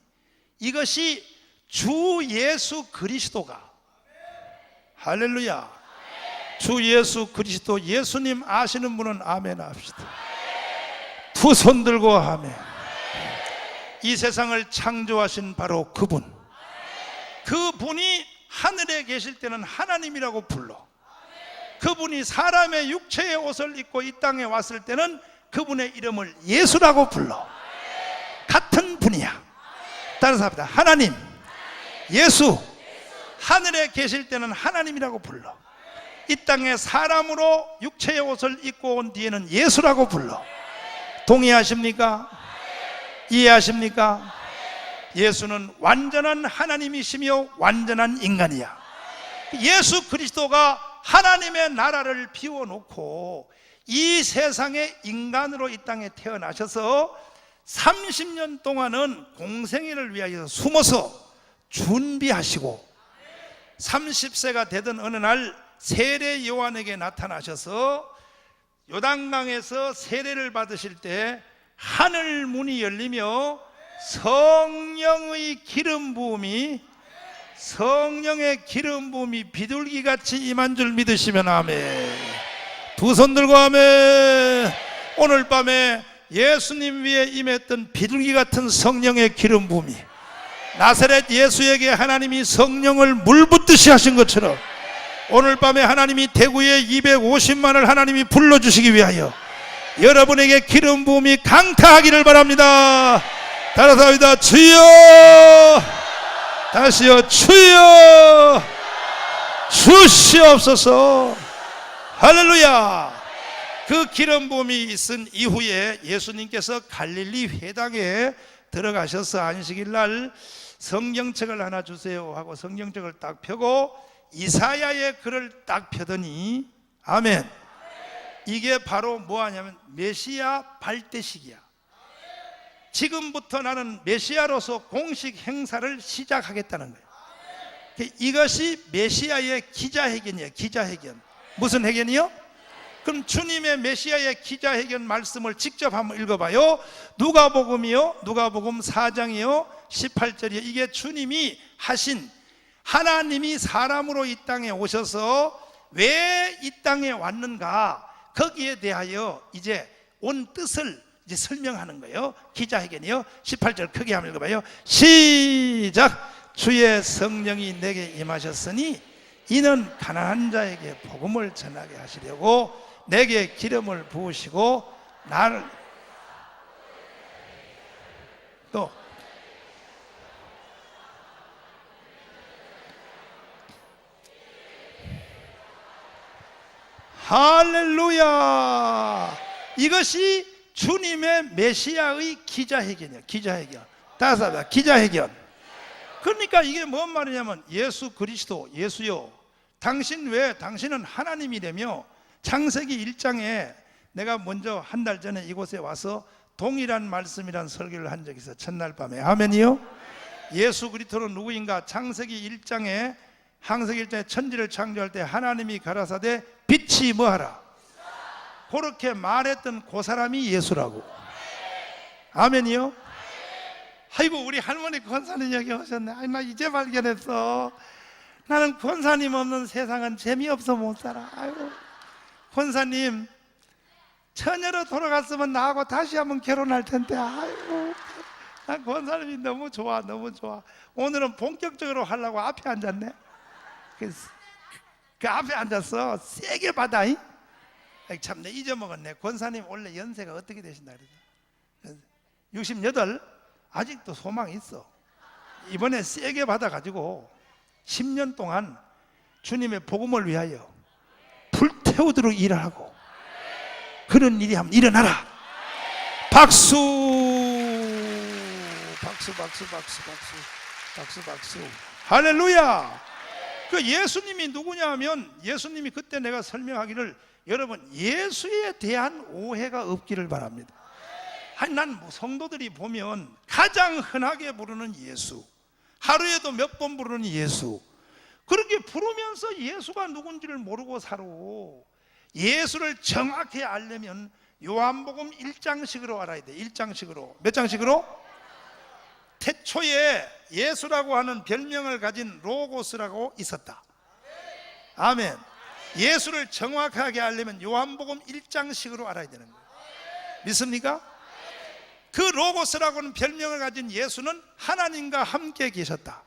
이것이 주 예수 그리스도가, 할렐루야, 주 예수 그리스도, 예수님 아시는 분은 아멘 합시다. 두 손 들고 아멘. 이 세상을 창조하신 바로 그분이 하늘에 계실 때는 하나님이라고 불러. 그분이 사람의 육체의 옷을 입고 이 땅에 왔을 때는 그분의 이름을 예수라고 불러. 같은 분이야. 따라서 합니다. 하나님, 예수, 하늘에 계실 때는 하나님이라고 불러. 이 땅에 사람으로 육체의 옷을 입고 온 뒤에는 예수라고 불러. 동의하십니까? 이해하십니까? 예수는 완전한 하나님이시며 완전한 인간이야. 예수 그리스도가 하나님의 나라를 비워놓고 이 세상에 인간으로 이 땅에 태어나셔서 30년 동안은 공생애를 위하여 숨어서 준비하시고 30세가 되던 어느 날 세례 요한에게 나타나셔서 요단강에서 세례를 받으실 때 하늘 문이 열리며 성령의 기름 부음이 비둘기같이 임한 줄 믿으시면 아멘. 두 손 들고 아멘. 오늘 밤에 예수님 위에 임했던 비둘기 같은 성령의 기름 부음이 나사렛 예수에게 하나님이 성령을 물 붓듯이 하신 것처럼 오늘 밤에 하나님이 대구에 250만을 하나님이 불러주시기 위하여 여러분에게 기름 부음이 강타하기를 바랍니다. 따라서 합니다. 주여, 다시요, 주여, 주시옵소서. 할렐루야. 그 기름 부음이 있은 이후에 예수님께서 갈릴리 회당에 들어가셔서 안식일 날 성경책을 하나 주세요 하고 성경책을 딱 펴고 이사야의 글을 딱 펴더니 아멘. 이게 바로 뭐하냐면 메시아 발대식이야. 지금부터 나는 메시아로서 공식 행사를 시작하겠다는 거예요. 이것이 메시아의 기자회견이에요. 기자회견. 무슨 회견이요? 그럼 주님의 메시아의 기자회견 말씀을 직접 한번 읽어봐요. 누가복음이요, 누가복음 4장이요 18절이요 이게 주님이 하신, 하나님이 사람으로 이 땅에 오셔서 왜 이 땅에 왔는가, 거기에 대하여 이제 온 뜻을 이제 설명하는 거예요. 기자회견이요. 18절 크게 한번 읽어봐요. 시작. 주의 성령이 내게 임하셨으니 이는 가난한 자에게 복음을 전하게 하시려고 내게 기름을 부으시고 나를 또 할렐루야. 이것이 주님의 메시아의 기자회견이에요. 기자회견. 다시 합니다. 기자회견. 그러니까 이게 뭔 말이냐면 예수 그리스도, 예수요, 당신 왜, 당신은 하나님이라며 창세기 1장에 내가 먼저 한 달 전에 이곳에 와서 동일한 말씀이란 설교를 한 적이 있어요. 첫날 밤에. 아멘이요. 예수 그리스도는 누구인가? 창세기 1장에 천지를 창조할 때 하나님이 가라사대 빛이 뭐하라, 그렇게 말했던 그 사람이 예수라고. 아멘이요. 아이고 우리 할머니 권사님 여기 오셨네. 아이 나 이제 발견했어. 나는 권사님 없는 세상은 재미없어 못 살아. 아이고 권사님 처녀로 돌아갔으면 나하고 다시 한번 결혼할 텐데. 아이고 난 권사님이 너무 좋아, 너무 좋아. 오늘은 본격적으로 하려고 앞에 앉았네. 그 앞에 앉았어. 세게 받아. 참 내 잊어먹었네. 권사님 원래 연세가 어떻게 되신다 그러죠? 68. 아직도 소망이 있어. 이번에 세게 받아가지고 10년 동안 주님의 복음을 위하여 불태우도록 일하고 그런 일이 한번 일어나라. 박수. 박수 박수 박수 박수 박수 박수. 할렐루야. 그 예수님이 누구냐 하면, 예수님이 그때 내가 설명하기를, 여러분 예수에 대한 오해가 없기를 바랍니다. 아니, 난 성도들이 보면 가장 흔하게 부르는 예수, 하루에도 몇 번 부르는 예수, 그렇게 부르면서 예수가 누군지를 모르고 살아. 예수를 정확히 알려면 요한복음 1장식으로 알아야 돼. 1장식으로. 몇 장식으로? 태초에 예수라고 하는 별명을 가진 로고스라고 있었다. 아멘. 예수를 정확하게 알려면 요한복음 1장식으로 알아야 되는 거예요. 믿습니까? 그 로고스라고 하는 별명을 가진 예수는 하나님과 함께 계셨다.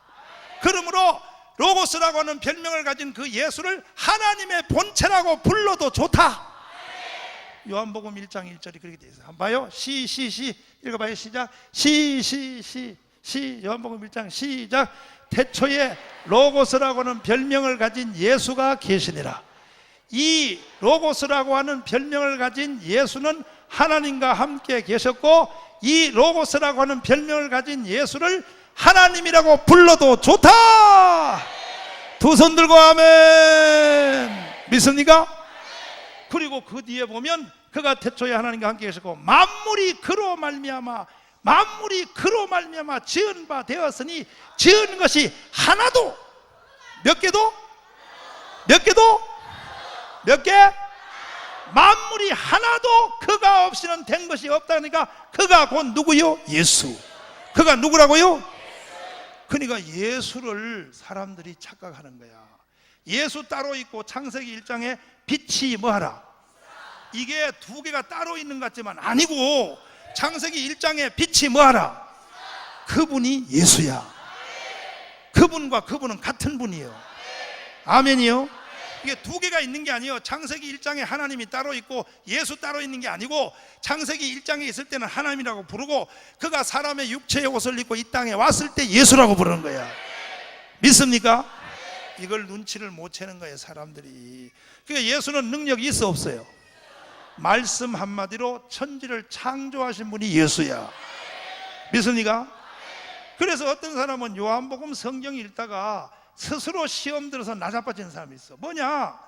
그러므로 로고스라고 하는 별명을 가진 그 예수를 하나님의 본체라고 불러도 좋다. 요한복음 1장 1절이 그렇게 되어 있어요. 한번 봐요. 시 읽어봐요. 시작. 시 요한복음 1장 시작. 태초에 로고스라고 하는 별명을 가진 예수가 계시니라. 이 로고스라고 하는 별명을 가진 예수는 하나님과 함께 계셨고, 이 로고스라고 하는 별명을 가진 예수를 하나님이라고 불러도 좋다. 두 손 들고 아멘. 믿습니까? 그리고 그 뒤에 보면 그가 태초에 하나님과 함께 계셨고 만물이 그로 말미암아 지은 바 되었으니 지은 것이 하나도, 몇 개도? 몇 개? 만물이 하나도 그가 없이는 된 것이 없다니까. 그가 곧 누구요? 예수. 그가 누구라고요? 그러니까 예수를 사람들이 착각하는 거야. 예수 따로 있고 창세기 1장에 빛이 뭐하라? 이게 두 개가 따로 있는 것 같지만 아니고, 창세기 1장에 빛이 뭐하라? 그분이 예수야. 그분과 그분은 같은 분이에요. 아멘이요. 이게 두 개가 있는 게 아니에요. 창세기 1장에 하나님이 따로 있고 예수 따로 있는 게 아니고, 창세기 1장에 있을 때는 하나님이라고 부르고, 그가 사람의 육체의 옷을 입고 이 땅에 왔을 때 예수라고 부르는 거야. 믿습니까? 이걸 눈치를 못 채는 거예요, 사람들이. 그러니까 예수는 능력이 있어 없어요? 말씀 한마디로 천지를 창조하신 분이 예수야. 믿습니까? 그래서 어떤 사람은 요한복음 성경 읽다가 스스로 시험 들어서 나자빠지는 사람이 있어. 뭐냐?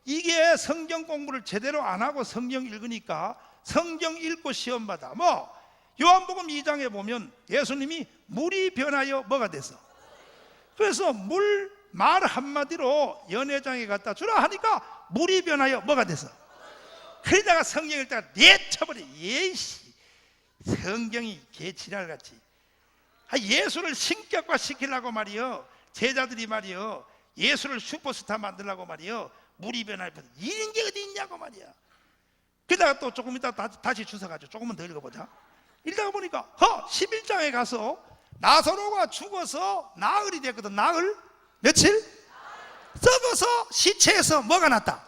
이게 성경 공부를 제대로 안 하고 성경 읽으니까 성경 읽고 시험 받아. 뭐 요한복음 2장에 보면 예수님이 물이 변하여 뭐가 됐어? 그래서 말 한마디로 연회장에 갖다 주라 하니까 물이 변하여 뭐가 됐어? 그러다가 성경 읽다가 내쳐버려. 예씨, 성경이 개지랄같이. 예수를 신격화 시키려고 말이요, 제자들이 말이요, 예수를 슈퍼스타 만들려고 말이요, 물이 변할 뻔 이런 게 어디 있냐고 말이야. 그러다가 또 조금 이따 다시 주워가지고 조금만 더 읽어보자. 읽다가 보니까 11장에 가서 나사로가 죽어서 나흘이 됐거든. 나흘? 며칠? 썩어서 시체에서 뭐가 났다?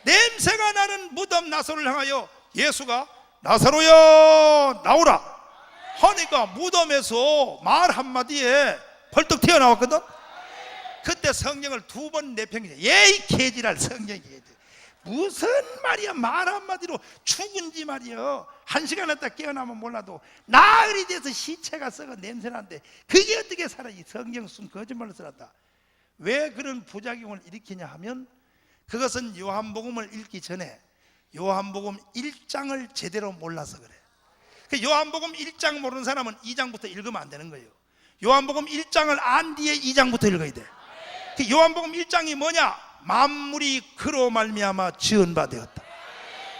냄새가 나는 무덤 나사로를 향하여 예수가 나사로야 나오라 하니까 무덤에서 말 한마디에 벌떡 튀어나왔거든. 그때 성경을 두 번 내팽개쳐. 예이 개지랄 성경이. 무슨 말이야, 말 한마디로 죽은지 말이야. 1시간 했다 깨어나면 몰라도 나흘이 돼서 시체가 썩어 냄새나는데 그게 어떻게 살아? 이 성경 쓴 거짓말을 써놨다. 왜 그런 부작용을 일으키냐 하면, 그것은 요한복음을 읽기 전에 요한복음 1장을 제대로 몰라서 그래. 그 요한복음 1장 모르는 사람은 2장부터 읽으면 안 되는 거예요. 요한복음 1장을 안 뒤에 2장부터 읽어야 돼. 그 요한복음 1장이 뭐냐? 만물이 그로 말미암아 지은 바 되었다.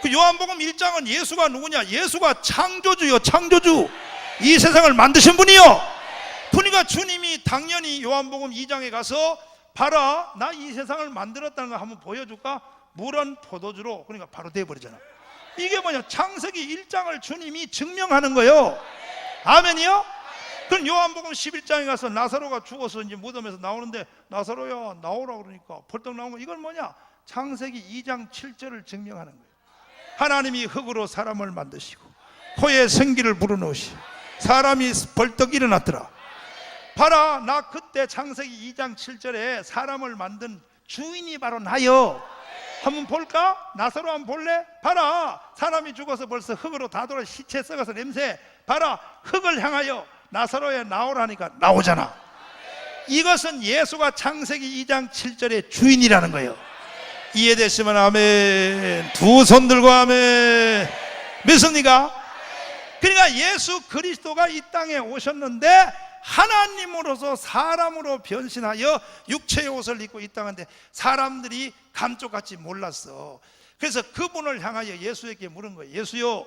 그 요한복음 1장은 예수가 누구냐? 예수가 창조주요, 창조주. 이 세상을 만드신 분이요. 그러니까 주님이 당연히 요한복음 2장에 가서 봐라, 나 이 세상을 만들었다는 거 한번 보여줄까? 물은 포도주로. 그러니까 바로 돼버리잖아. 이게 뭐냐? 창세기 1장을 주님이 증명하는 거예요. 아멘이요? 그럼 요한복음 11장에 가서 나사로가 죽어서 이제 무덤에서 나오는데 나사로야 나오라 그러니까 벌떡 나온 거, 이건 뭐냐? 창세기 2장 7절을 증명하는 거예요. 하나님이 흙으로 사람을 만드시고 코에 생기를 불어넣으시고 사람이 벌떡 일어났더라. 봐라, 나 그때 창세기 2장 7절에 사람을 만든 주인이 바로 나요. 한번 볼까? 나사로 한번 볼래? 봐라, 사람이 죽어서 벌써 흙으로 다 돌아 시체 썩어서 냄새. 봐라, 흙을 향하여 나사로에 나오라니까 나오잖아. 이것은 예수가 창세기 2장 7절의 주인이라는 거예요. 이해되시면 아멘. 두 손 들고 아멘. 믿습니까? 그러니까 예수 그리스도가 이 땅에 오셨는데 하나님으로서 사람으로 변신하여 육체의 옷을 입고 이 땅인데 사람들이 감쪽같이 몰랐어. 그래서 그분을 향하여 예수에게 물은 거예요. 예수요,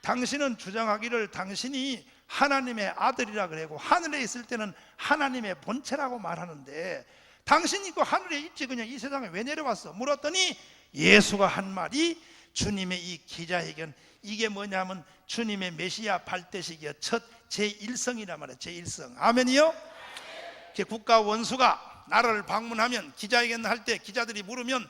당신은 주장하기를 당신이 하나님의 아들이라 그러고 하늘에 있을 때는 하나님의 본체라고 말하는데 당신이 그 하늘에 있지 그냥 이 세상에 왜 내려왔어? 물었더니 예수가 한 말이 주님의 이 기자회견, 이게 뭐냐면 주님의 메시아 발대식이여 첫 제1성이란 말이에요. 제1성. 아멘이요? 국가 원수가 나라를 방문하면 기자회견 할 때 기자들이 물으면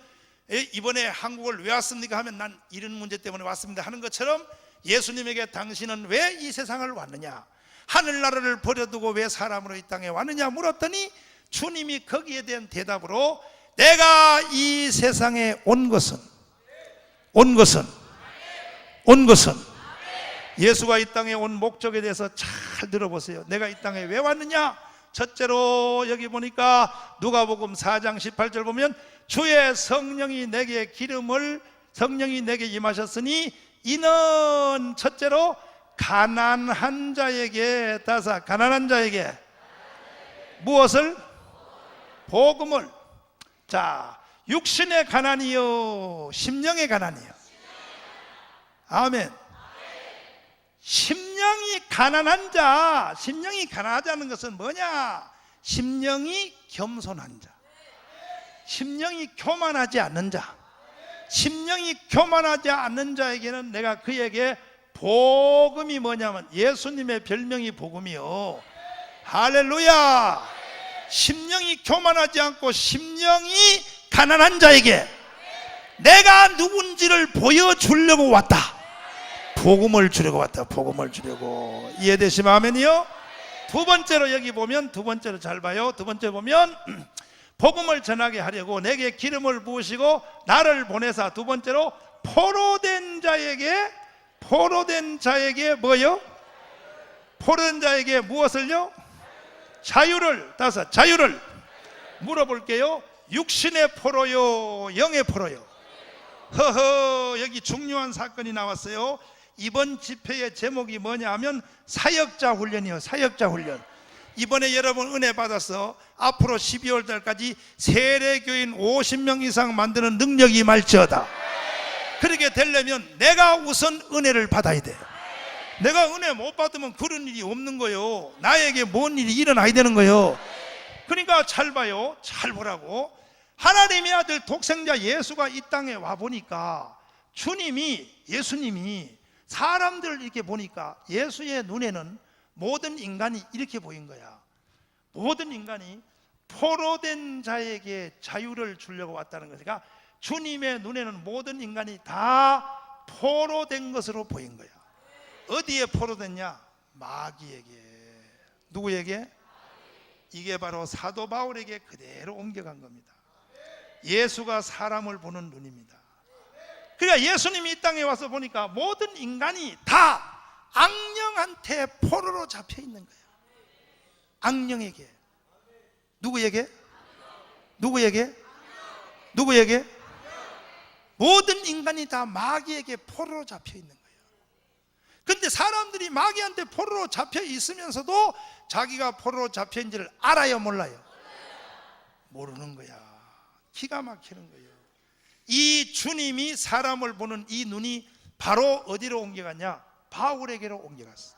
이번에 한국을 왜 왔습니까? 하면 난 이런 문제 때문에 왔습니다 하는 것처럼 예수님에게 당신은 왜 이 세상을 왔느냐, 하늘나라를 버려두고 왜 사람으로 이 땅에 왔느냐 물었더니 주님이 거기에 대한 대답으로 내가 이 세상에 온 것은 예수가 이 땅에 온 목적에 대해서 잘 들어보세요. 내가 이 땅에 왜 왔느냐? 첫째로 여기 보니까 누가복음 4장 18절 보면 주의 성령이 내게 임하셨으니 이는 첫째로 가난한 자에게 무엇을? 복음을. 자, 육신의 가난이요 심령의 가난이요. 아멘. 심령이 가난한 자, 심령이 가난하다는 것은 뭐냐? 심령이 겸손한 자, 심령이 교만하지 않는 자. 심령이 교만하지 않는 자에게는 내가 그에게 복음이 뭐냐면 예수님의 별명이 복음이요. 할렐루야. 심령이 교만하지 않고 심령이 가난한 자에게 내가 누군지를 보여주려고 왔다. 복음을 주려고 왔다. 복음을 주려고. 이해되시면 아멘이요? 두 번째로 여기 보면, 두 번째로 잘 봐요. 두 번째 보면 복음을 전하게 하려고 내게 기름을 부으시고 나를 보내사. 두 번째로 포로된 자에게 뭐요? 포로된 자에게 무엇을요? 자유를. 다섯, 자유를. 물어볼게요. 육신의 포로요, 영의 포로요? 허허, 여기 중요한 사건이 나왔어요. 이번 집회의 제목이 뭐냐 하면 사역자 훈련이요. 사역자 훈련. 이번에 여러분 은혜 받아서 앞으로 12월 달까지 세례교인 50명 이상 만드는 능력이 임할지어다. 그렇게 되려면 내가 우선 은혜를 받아야 돼요. 내가 은혜 못 받으면 그런 일이 없는 거예요. 나에게 뭔 일이 일어나야 되는 거예요. 그러니까 잘 봐요. 잘 보라고. 하나님의 아들 독생자 예수가 이 땅에 와보니까 예수님이 사람들을 이렇게 보니까 예수의 눈에는 모든 인간이 이렇게 보인 거야. 모든 인간이 포로된 자에게 자유를 주려고 왔다는 것이니까 주님의 눈에는 모든 인간이 다 포로된 것으로 보인 거야. 어디에 포로됐냐? 마귀에게. 누구에게? 이게 바로 사도 바울에게 그대로 옮겨간 겁니다. 예수가 사람을 보는 눈입니다. 그러니까 예수님이 이 땅에 와서 보니까 모든 인간이 다 악령한테 포로로 잡혀 있는 거예요. 악령에게. 누구에게? 모든 인간이 다 마귀에게 포로로 잡혀 있는 거예요. 그런데 사람들이 마귀한테 포로로 잡혀 있으면서도 자기가 포로로 잡혀 있는지를 알아요, 몰라요? 모르는 거야. 기가 막히는 거예요. 이 주님이 사람을 보는 이 눈이 바로 어디로 옮겨갔냐? 바울에게로 옮겨갔어.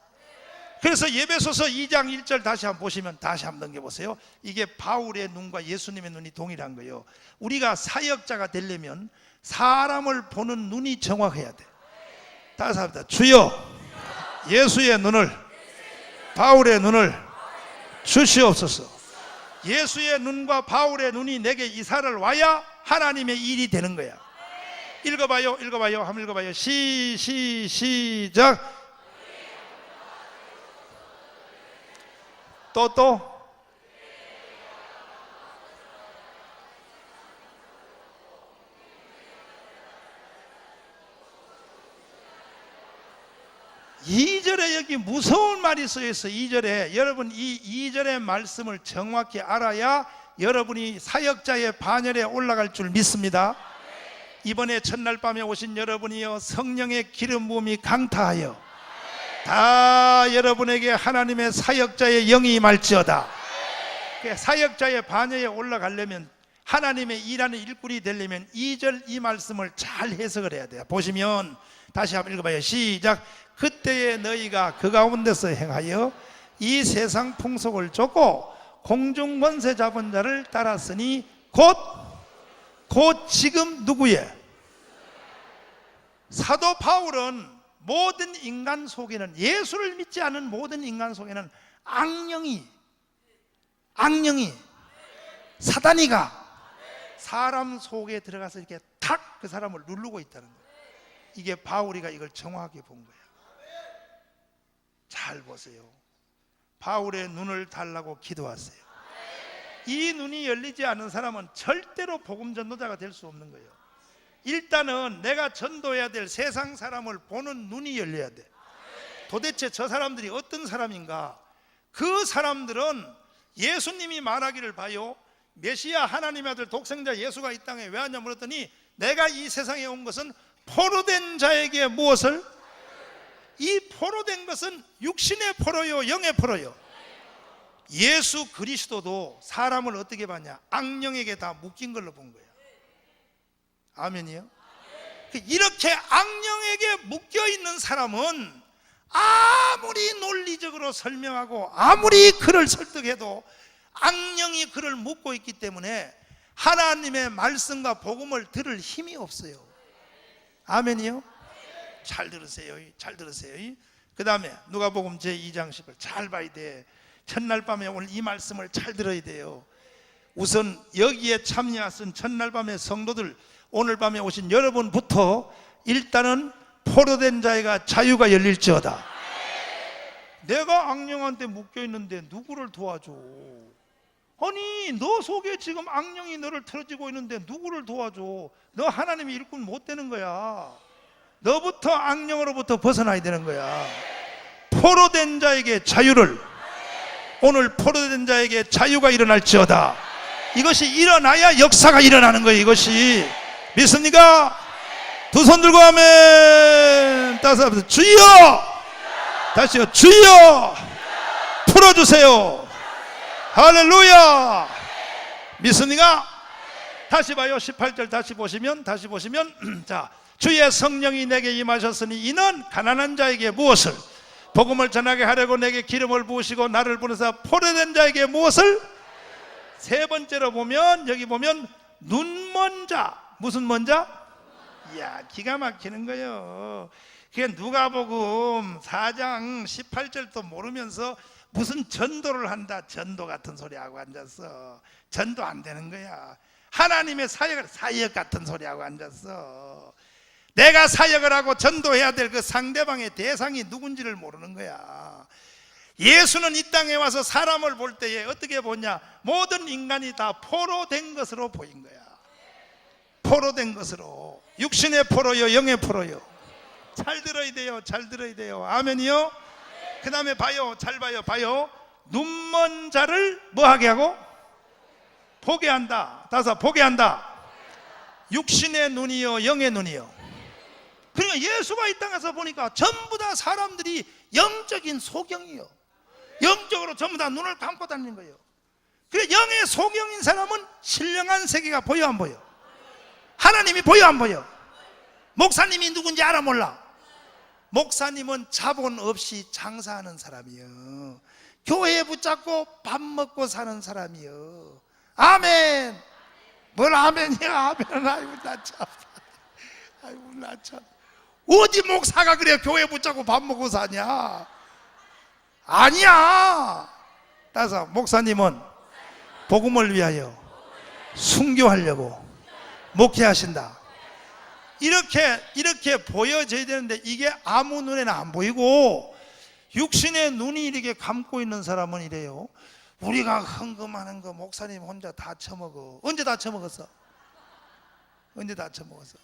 그래서 에베소서 2장 1절 다시 한번 보시면, 다시 한번 넘겨보세요. 이게 바울의 눈과 예수님의 눈이 동일한 거예요. 우리가 사역자가 되려면 사람을 보는 눈이 정확해야 돼. 다시 합니다. 주여 예수의 눈을, 바울의 눈을 주시옵소서. 예수의 눈과 바울의 눈이 내게 이사를 와야 하나님의 일이 되는 거야. 읽어봐요. 한번 읽어봐요. 시작. 또 여기 무서운 말이 쓰여 있어. 2절에. 여러분 이 2절의 말씀을 정확히 알아야 여러분이 사역자의 반열에 올라갈 줄 믿습니다. 이번에 첫날 밤에 오신 여러분이요, 성령의 기름 부음이 강타하여 다 여러분에게 하나님의 사역자의 영이 임할지어다. 사역자의 반열에 올라가려면, 하나님의 일하는 일꾼이 되려면 2절 이 말씀을 잘 해석을 해야 돼요. 보시면 다시 한번 읽어봐요. 시작. 그때에 너희가 그 가운데서 행하여 이 세상 풍속을 쫓고 공중 권세 잡은 자를 따랐으니 곧 지금 누구의? 사도 바울은 모든 인간 속에는, 예수를 믿지 않은 모든 인간 속에는 악령이 사단이가 사람 속에 들어가서 이렇게 탁 그 사람을 누르고 있다는 거예요. 이게 바울이가 이걸 정확하게 본 거예요. 잘 보세요. 바울의 눈을 달라고 기도하세요. 이 눈이 열리지 않은 사람은 절대로 복음 전도자가 될 수 없는 거예요. 일단은 내가 전도해야 될 세상 사람을 보는 눈이 열려야 돼. 도대체 저 사람들이 어떤 사람인가? 그 사람들은 예수님이 말하기를 봐요. 메시아 하나님의 아들 독생자 예수가 이 땅에 왜 왔냐 물었더니, 내가 이 세상에 온 것은 포로된 자에게 무엇을? 이 포로된 것은 육신의 포로요, 영의 포로요. 예수 그리스도도 사람을 어떻게 봤냐? 악령에게 다 묶인 걸로 본 거예요. 아멘이요? 이렇게 악령에게 묶여 있는 사람은 아무리 논리적으로 설명하고 아무리 그를 설득해도 악령이 그를 묶고 있기 때문에 하나님의 말씀과 복음을 들을 힘이 없어요. 아멘이요? 잘 들으세요. 잘 들으세요. 그 다음에 누가복음 제2장 10을 잘 봐야 돼. 첫날 밤에 오늘 이 말씀을 잘 들어야 돼요. 우선 여기에 참여하신 첫날 밤의 성도들, 오늘 밤에 오신 여러분부터 일단은 포로된 자에게 자유가 열릴지어다. 내가 악령한테 묶여있는데 누구를 도와줘? 아니, 너 속에 지금 악령이 너를 틀어지고 있는데 누구를 도와줘? 너 하나님의 일꾼 못 되는 거야. 너부터 악령으로부터 벗어나야 되는 거야. 포로된 자에게 자유를, 오늘 포로된 자에게 자유가 일어날지어다. 이것이 일어나야 역사가 일어나는 거예요. 이것이 믿습니까? 두 손 들고 아멘. 따서 주여, 다시요, 주여 풀어주세요. 할렐루야. 믿습니까? 다시 봐요. 18절 다시 보시면 자, 주의 성령이 내게 임하셨으니 이는 가난한 자에게 무엇을? 복음을 전하게 하려고 내게 기름을 부으시고 나를 보내사 포로된 자에게 무엇을? 세 번째로 보면, 여기 보면 눈먼 자. 무슨 먼 자? 이야, 기가 막히는 거예요. 그게 누가복음 4장 18절도 모르면서 무슨 전도를 한다, 전도 같은 소리하고 앉았어. 전도 안 되는 거야. 하나님의 사역 같은 소리하고 앉았어. 내가 사역을 하고 전도해야 될 그 상대방의 대상이 누군지를 모르는 거야. 예수는 이 땅에 와서 사람을 볼 때에 어떻게 보냐? 모든 인간이 다 포로된 것으로 보인 거야. 포로된 것으로. 육신의 포로요, 영의 포로요. 잘 들어야 돼요. 잘 들어야 돼요. 아멘이요? 그 다음에 봐요. 잘 봐요. 눈먼 자를 뭐하게 하고? 보게 한다. 다섯, 보게 한다. 육신의 눈이요, 영의 눈이요. 그러니까 예수가 이 땅에서 보니까 전부 다 사람들이 영적인 소경이요. 영적으로 전부 다 눈을 감고 다니는 거예요. 그래, 영의 소경인 사람은 신령한 세계가 보여 안 보여? 하나님이 보여 안 보여? 목사님이 누군지 알아 몰라? 목사님은 자본 없이 장사하는 사람이요. 교회 붙잡고 밥 먹고 사는 사람이요. 아멘. 뭘 아멘이야? 아멘. 아이고 나 참. 아이고 나 참. 어디 목사가 그래 교회 붙잡고 밥 먹고 사냐? 아니야. 따라서 목사님은 복음을 위하여 순교하려고 목회하신다. 이렇게 보여져야 되는데 이게 아무 눈에는 안 보이고 육신의 눈이 이렇게 감고 있는 사람은 이래요. 우리가 헌금하는 거 목사님 혼자 다 처먹어. 언제 다 처먹었어? 언제 다 처먹었어?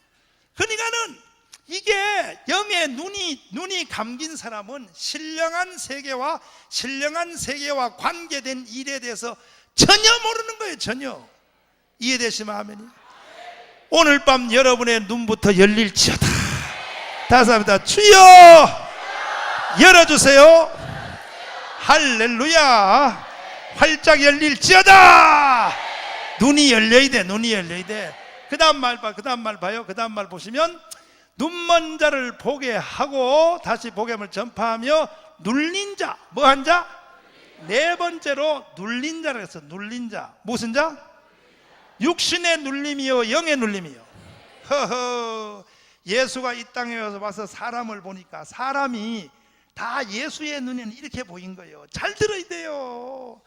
그러니까는 이게 영의 눈이 감긴 사람은 신령한 세계와 관계된 일에 대해서 전혀 모르는 거예요. 전혀. 이해되시면 아멘이요. 오늘 밤 여러분의 눈부터 열릴지어다. 다시 합니다. 주여 열어주세요. 할렐루야. 활짝 열릴지어다. 눈이 열려야 돼. 눈이 열려야 돼. 그 다음 말 봐요. 그 다음 말 보시면 눈먼 자를 보게 하고, 다시 복음을 전파하며 눌린 자. 뭐한 자? 네 번째로 눌린 자라 했어. 눌린 자. 무슨 자? 육신의 눌림이요 영의 눌림이요. 허허. 예수가 이 땅에 와서 사람을 보니까 사람이 다 예수의 눈에는 이렇게 보인 거예요. 잘 들어야 돼요.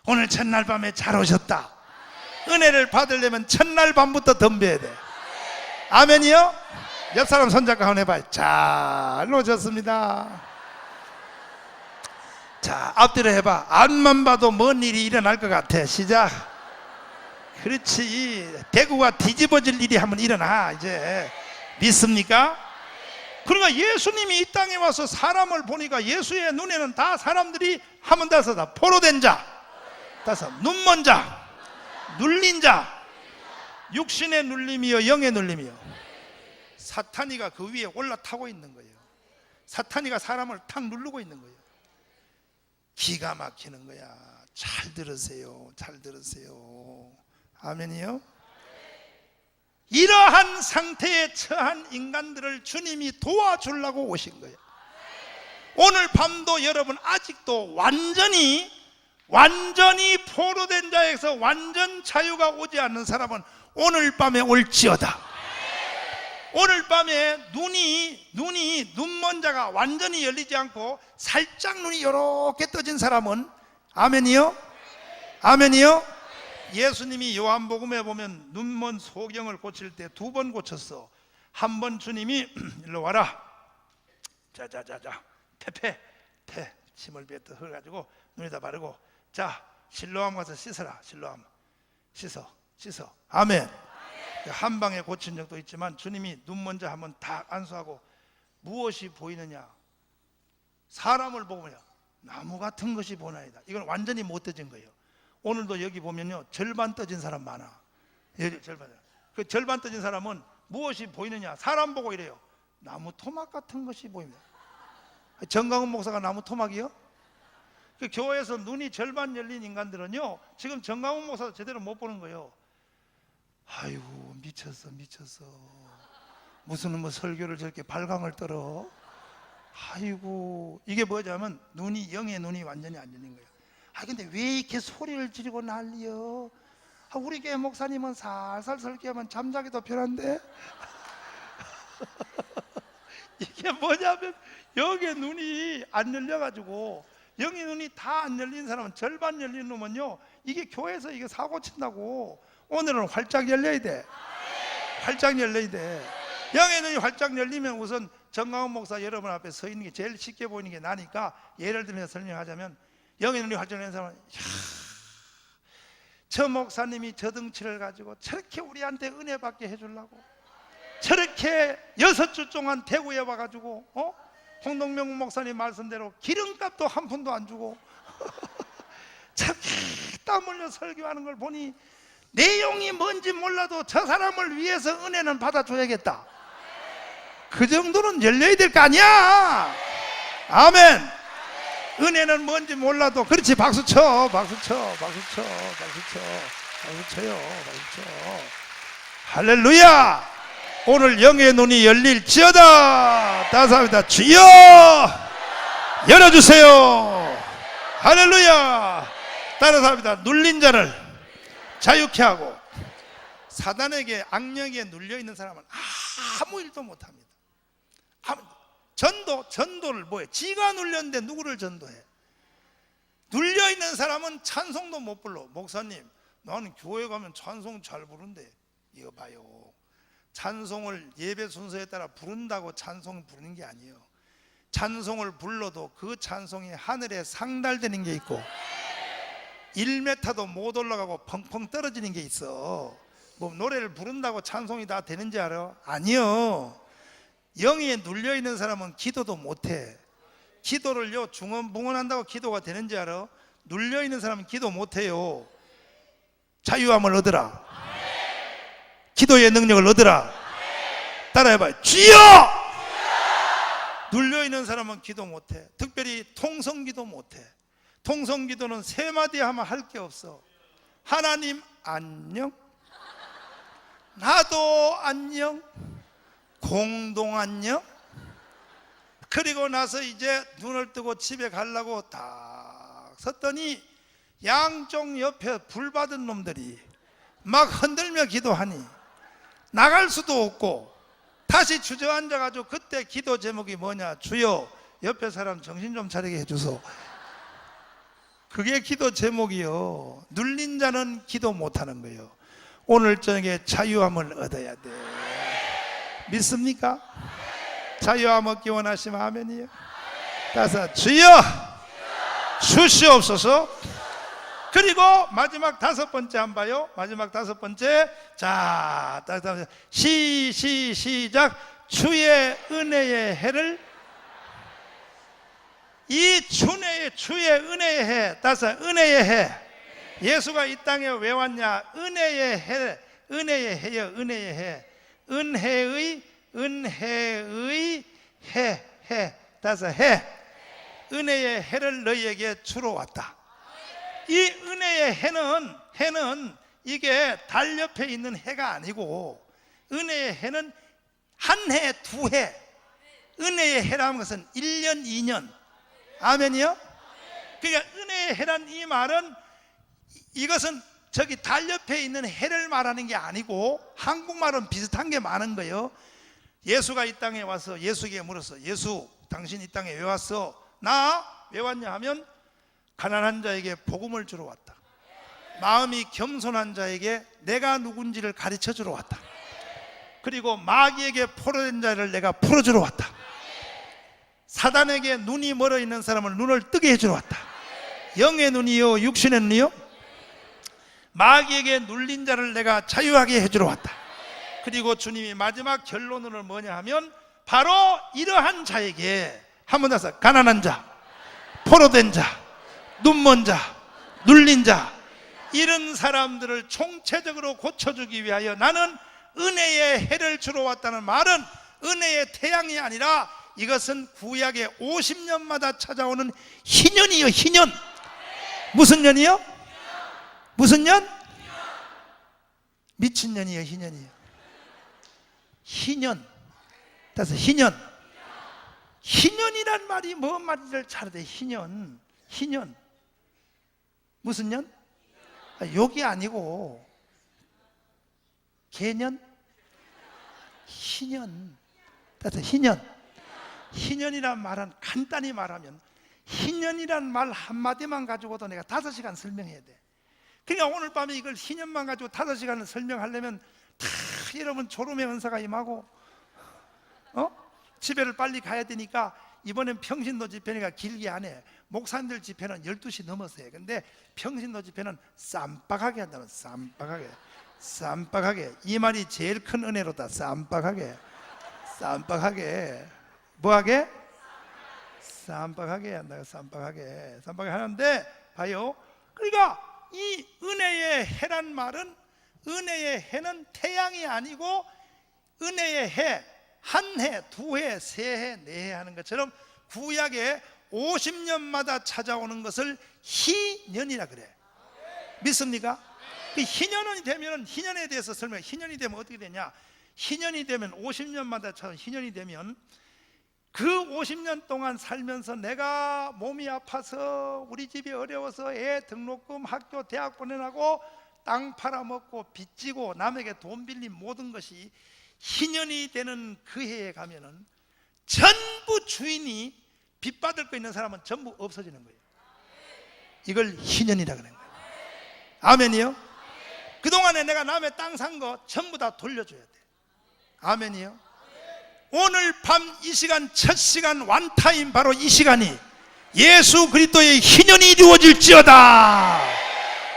오늘 첫날 밤에 잘 오셨다. 은혜를 받으려면 첫날 밤부터 덤벼야 돼. 아멘이요? 옆 사람 손잡고 한번 해봐요. 잘 오셨습니다. 자, 앞뒤로 해봐. 앞만 봐도 뭔 일이 일어날 것 같아. 시작. 그렇지. 대구가 뒤집어질 일이 한번 일어나. 이제 믿습니까? 그러니까 예수님이 이 땅에 와서 사람을 보니까 예수의 눈에는 다 사람들이 한번 다서 다 포로된 자, 다서 눈먼 자, 눌린 자, 육신의 눌림이요 영의 눌림이요. 사탄이가 그 위에 올라타고 있는 거예요. 사탄이가 사람을 탁 누르고 있는 거예요. 기가 막히는 거야. 잘 들으세요. 잘 들으세요. 아멘이요? 이러한 상태에 처한 인간들을 주님이 도와주려고 오신 거예요. 오늘 밤도 여러분 아직도 완전히 포로된 자에서 완전 자유가 오지 않는 사람은 오늘 밤에 올지어다. 오늘 밤에 눈먼 자가 완전히 열리지 않고 살짝 눈이 이렇게 떠진 사람은 아멘이요? 아멘이요? 예수님이 요한복음에 보면 눈먼 소경을 고칠 때 2번 고쳤어. 한 번 주님이 일로 와라. 자자자자 패 침을 뱉어 흘려가지고 눈에다 바르고, 자 실로암 가서 씻어라. 실로암 씻어. 아멘. 한 방에 고친 적도 있지만 주님이 눈먼 자 한번 다 안수하고 무엇이 보이느냐? 사람을 보고 그냥 나무 같은 것이 보나이다. 이건 완전히 못 떠진 거예요. 오늘도 여기 보면요 절반 떠진 사람 많아. 절반. 그 절반 떠진 사람은 무엇이 보이느냐? 사람 보고 이래요. 나무 토막 같은 것이 보입니다. 정강훈 목사가 나무 토막이요? 그 교회에서 눈이 절반 열린 인간들은요 지금 정강훈 목사 제대로 못 보는 거예요. 아이고 미쳤어. 무슨 설교를 저렇게 발광을 떨어. 아이고 이게 뭐냐면 영의 눈이 완전히 안 열린 거예요. 근데 왜 이렇게 소리를 지르고 난리여? 우리 교회 목사님은 살살 설교하면 잠자기도 편한데 이게 뭐냐면 영의 눈이 안 열려가지고, 영의 눈이 다 안 열린 사람은, 절반 열린 놈은요 이게 교회에서 이게 사고 친다고. 오늘은 활짝 열려야 돼. 활짝 열려야 돼. 영의 눈이 활짝 열리면 우선 정강훈 목사 여러분 앞에 서 있는 게 제일 쉽게 보이는 게 나니까 예를 들면서 설명하자면, 영의 눈이 활짝 열린 사람은 저 목사님이 저 덩치를 가지고 저렇게 우리한테 은혜 받게 해주려고 저렇게 6주 동안 대구에 와가지고 홍동명 목사님 말씀대로 기름값도 한 푼도 안 주고 저렇게 땀 흘려 설교하는 걸 보니 내용이 뭔지 몰라도 저 사람을 위해서 은혜는 받아줘야겠다. 그 정도는 열려야 될 거 아니야. 아멘. 은혜는 뭔지 몰라도, 그렇지, 박수 쳐요. 할렐루야. 오늘 영의 눈이 열릴지어다. 다시 합니다. 주여 열어주세요. 할렐루야. 따라서 합니다. 눌린 자를 자유케 하고, 사단에게 악령에 눌려있는 사람은 아무 일도 못합니다. 전도를 뭐해? 지가 눌렸는데 누구를 전도해? 눌려있는 사람은 찬송도 못 불러. 목사님 나는 교회 가면 찬송 잘 부른대. 이거 봐요, 찬송을 예배 순서에 따라 부른다고 찬송 부르는 게 아니에요. 찬송을 불러도 그 찬송이 하늘에 상달되는 게 있고 1m도 못 올라가고 펑펑 떨어지는 게 있어. 뭐 노래를 부른다고 찬송이 다 되는지 알아? 아니요. 영에 눌려 있는 사람은 기도도 못해. 기도를요 중언붕언한다고 기도가 되는지 알아? 눌려 있는 사람은 기도 못해요. 자유함을 얻으라. 기도의 능력을 얻으라. 따라해봐요. 주여! 눌려 있는 사람은 기도 못해. 특별히 통성기도 못해. 통성기도는 세 마디 하면 할 게 없어. 하나님 안녕, 나도 안녕, 공동 안녕. 그리고 나서 이제 눈을 뜨고 집에 가려고 딱 섰더니 양쪽 옆에 불 받은 놈들이 막 흔들며 기도하니 나갈 수도 없고 다시 주저앉아가지고 그때 기도 제목이 뭐냐? 주여 옆에 사람 정신 좀 차리게 해주소. 그게 기도 제목이요. 눌린 자는 기도 못하는 거예요. 오늘 저녁에 자유함을 얻어야 돼. 믿습니까? 자유함 얻기 원하시면 아멘이요. 따라서 주여 주시옵소서. 그리고 마지막 다섯 번째 한 봐요. 마지막 다섯 번째. 자, 시작. 주의 은혜의 해를. 이 주의 은혜의 해. 따라서 은혜의 해. 예수가 이 땅에 왜 왔냐? 은혜의 해. 은혜의 해요. 은혜의 해. 은혜의 해. 따라서 해. 은혜의 해를 너희에게 주러 왔다. 이 은혜의 해는 이게 달 옆에 있는 해가 아니고, 은혜의 해는 한 해, 두 해. 은혜의 해라는 것은 1년, 2년. 아멘이요? 그러니까 은혜의 해란 이 말은, 이것은 저기 달 옆에 있는 해를 말하는 게 아니고, 한국말은 비슷한 게 많은 거예요. 예수가 이 땅에 와서 예수에게 물었어. 예수, 당신 이 땅에 왜 왔어? 나 왜 왔냐 하면 가난한 자에게 복음을 주러 왔다. 마음이 겸손한 자에게 내가 누군지를 가르쳐 주러 왔다. 그리고 마귀에게 포로된 자를 내가 풀어주러 왔다. 사단에게 눈이 멀어 있는 사람을 눈을 뜨게 해주러 왔다. 영의 눈이요 육신의 눈이요, 마귀에게 눌린 자를 내가 자유하게 해주러 왔다. 그리고 주님이 마지막 결론으로 뭐냐 하면, 바로 이러한 자에게, 한번 더서 가난한 자, 포로된 자, 눈먼 자, 눌린 자, 이런 사람들을 총체적으로 고쳐주기 위하여 나는 은혜의 해를 주러 왔다는 말은 은혜의 태양이 아니라, 이것은 구약의 50년마다 찾아오는 희년이요. 희년. 무슨 년이요? 무슨 년? 미친년이요. 희년이요. 희년. 따라서 희년. 희년이란 말이 뭔 말인지를 잘 알아야 돼. 희년. 희년. 무슨 년? 욕이 아니고 개년? 희년. 따라서 희년. 희년이란 말은 간단히 말하면, 희년이란 말 한마디만 가지고도 내가 5시간 설명해야 돼. 그러니까 오늘 밤에 이걸 희년만 가지고 5시간을 설명하려면 다 여러분 졸음의 은사가 임하고, 집에를 빨리 가야 되니까 이번엔 평신도 집회니까 길게 안 해. 목사님들 집회는 12시 넘어서 해. 근데 평신도 집회는 쌈박하게 한다는. 쌈박하게. 이 말이 제일 큰 은혜로다. 쌈박하게. 뭐하게? 쌈박하게 한다. 쌈박하게 하는데 봐요. 그러니까 이 은혜의 해란 말은, 은혜의 해는 태양이 아니고, 은혜의 해, 한 해, 두 해, 세 해, 네 해 하는 것처럼 구약에 50년마다 찾아오는 것을 희년이라 그래. 믿습니까? 그 희년이 되면, 희년에 대해서 설명해. 희년이 되면 어떻게 되냐? 희년이 되면 50년마다 찾아오는 희년이 되면, 그 50년 동안 살면서 내가 몸이 아파서, 우리 집이 어려워서 애 등록금, 학교, 대학 보내라고 땅 팔아먹고 빚지고 남에게 돈 빌린 모든 것이 희년이 되는 그 해에 가면은 전부 주인이, 빚받을 거 있는 사람은 전부 없어지는 거예요. 이걸 희년이라 그러는 거예요. 아멘이요? 그동안에 내가 남의 땅 산 거 전부 다 돌려줘야 돼. 아멘이요? 오늘 밤 이 시간, 첫 시간, 완타임, 바로 이 시간이 예수 그리스도의 희년이 이루어질지어다.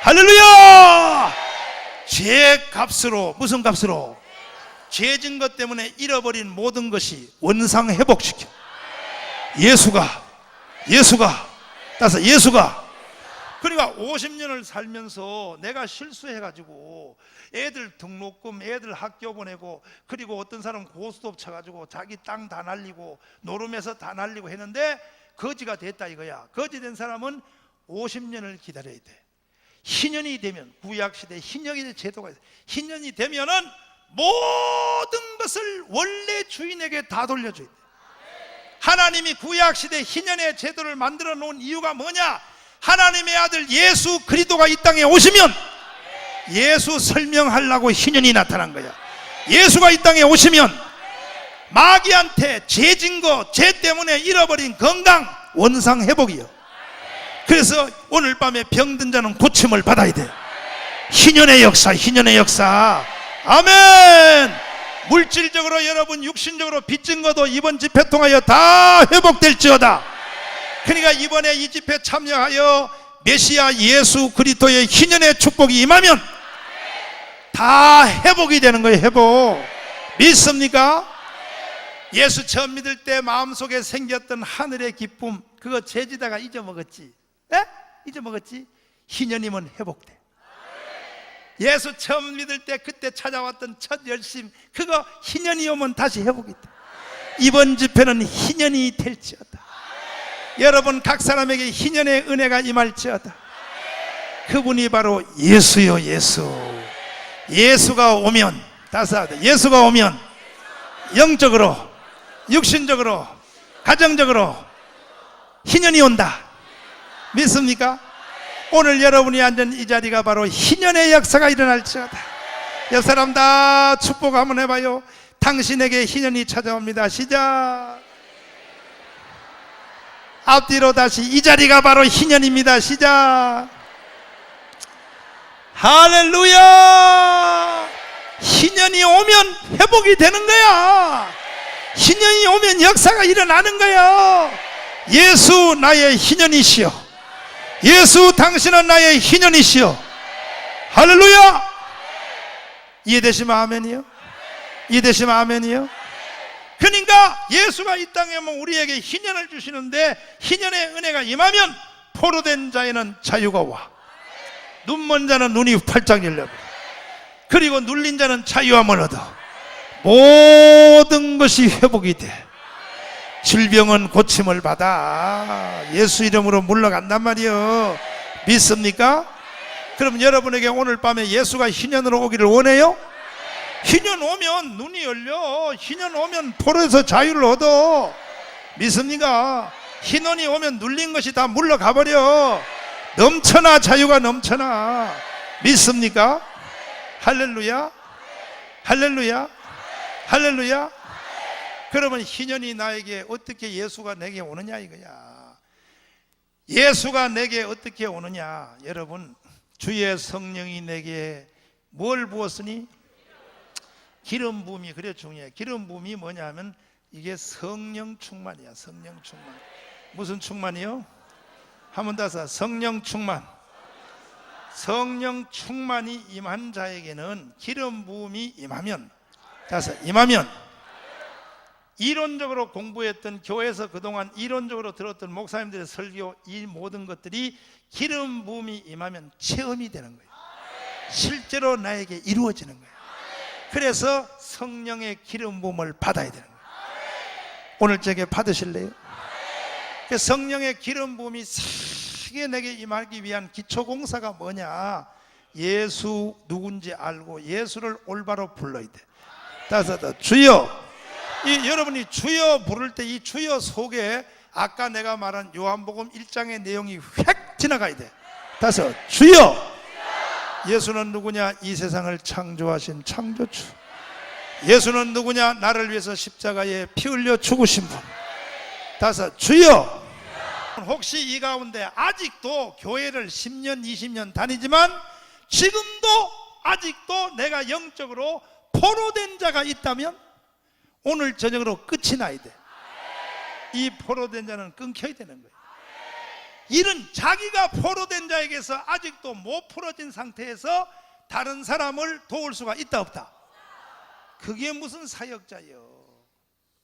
할렐루야! 죄의 값으로. 무슨 값으로? 죄진 것 때문에 잃어버린 모든 것이 원상 회복시켜. 예수가 따라서 예수가. 그러니까 50년을 살면서 내가 실수해가지고 애들 등록금, 애들 학교 보내고, 그리고 어떤 사람은 고스톱 쳐가지고 자기 땅 다 날리고 노름에서 다 날리고 했는데 거지가 됐다 이거야. 거지 된 사람은 50년을 기다려야 돼. 희년이 되면, 구약시대 희년의 제도가 있어요. 희년이 되면은 모든 것을 원래 주인에게 다 돌려줘야 돼. 하나님이 구약시대 희년의 제도를 만들어 놓은 이유가 뭐냐? 하나님의 아들 예수 그리스도가 이 땅에 오시면 예수 설명하려고 희년이 나타난 거야. 예수가 이 땅에 오시면 마귀한테 죄진 거, 죄 때문에 잃어버린 건강 원상 회복이요. 그래서 오늘 밤에 병든 자는 고침을 받아야 돼. 희년의 역사, 희년의 역사. 아멘. 물질적으로 여러분 육신적으로 빚진 것도 이번 집회 통하여 다 회복될지어다. 그러니까 이번에 이 집회 참여하여 메시아 예수 그리스도의 희년의 축복이 임하면 다 회복이 되는 거예요. 회복. 믿습니까? 예수 처음 믿을 때 마음속에 생겼던 하늘의 기쁨, 그거 죄지다가 잊어먹었지. 에? 잊어먹었지? 희년이면 회복돼. 예수 처음 믿을 때 그때 찾아왔던 첫 열심, 그거 희년이 오면 다시 회복이 돼. 이번 집회는 희년이 될지어다. 여러분 각 사람에게 희년의 은혜가 임할지어다. 그분이 바로 예수요. 예수가 오면, 예수가 오면 영적으로, 육신적으로, 가정적으로 희년이 온다. 믿습니까? 오늘 여러분이 앉은 이 자리가 바로 희년의 역사가 일어날지어다. 옆 사람 다 축복 한번 해봐요. 당신에게 희년이 찾아옵니다. 시작. 앞뒤로 다시. 이 자리가 바로 희년입니다. 시작. 할렐루야. 희년이 오면 회복이 되는 거야. 희년이 오면 역사가 일어나는 거야. 예수 나의 희년이시여. 예수 당신은 나의 희년이시여. 할렐루야. 이해되시면 아멘이요? 이해되시면 아멘이요? 그러니까 예수가 이 땅에 오면 우리에게 희년을 주시는데, 희년의 은혜가 임하면 포로된 자에는 자유가 와. 눈먼 자는 눈이 활짝 열려. 그리고 눌린 자는 자유함을 얻어. 모든 것이 회복이 돼. 질병은 고침을 받아. 예수 이름으로 물러간단 말이요. 믿습니까? 그럼 여러분에게 오늘 밤에 예수가 희년으로 오기를 원해요? 희년 오면 눈이 열려. 희년 오면 포로에서 자유를 얻어. 믿습니까? 희년이 오면 눌린 것이 다 물러가버려. 넘쳐나, 자유가 넘쳐나. 믿습니까? 할렐루야. 할렐루야. 할렐루야. 그러면 희년이 나에게 어떻게, 예수가 내게 오느냐 이거야. 예수가 내게 어떻게 오느냐. 여러분, 주의 성령이 내게 뭘 부었으니? 기름 부음이 그래 중요해. 기름 부음이 뭐냐 하면 이게 성령 충만이야. 성령 충만. 무슨 충만이요? 한 번 더 써. 성령 충만. 성령 충만이 임한 자에게는 기름 부음이 임하면, 다섯, 임하면 이론적으로 공부했던, 교회에서 그동안 이론적으로 들었던 목사님들의 설교, 이 모든 것들이 기름 부음이 임하면 체험이 되는 거예요. 실제로 나에게 이루어지는 거예요. 그래서 성령의 기름 부음을 받아야 되는 거예요. 오늘 저에게 받으실래요? 성령의 기름 부음이 크게 내게 임하기 위한 기초공사가 뭐냐? 예수 누군지 알고 예수를 올바로 불러야 돼. 다섯, 주여. 여러분이 주여 부를 때 이 주여 속에 아까 내가 말한 요한복음 1장의 내용이 획 지나가야 돼. 다섯, 주여. 예수는 누구냐? 이 세상을 창조하신 창조주. 예수는 누구냐? 나를 위해서 십자가에 피 흘려 죽으신 분. 다섯, 주여. 혹시 이 가운데 아직도 교회를 10년 20년 다니지만 지금도 아직도 내가 영적으로 포로된 자가 있다면 오늘 저녁으로 끝이 나야 돼. 이 포로된 자는 끊겨야 되는 거예요. 이는 자기가 포로된 자에게서 아직도 못 풀어진 상태에서 다른 사람을 도울 수가 있다 없다? 그게 무슨 사역자요?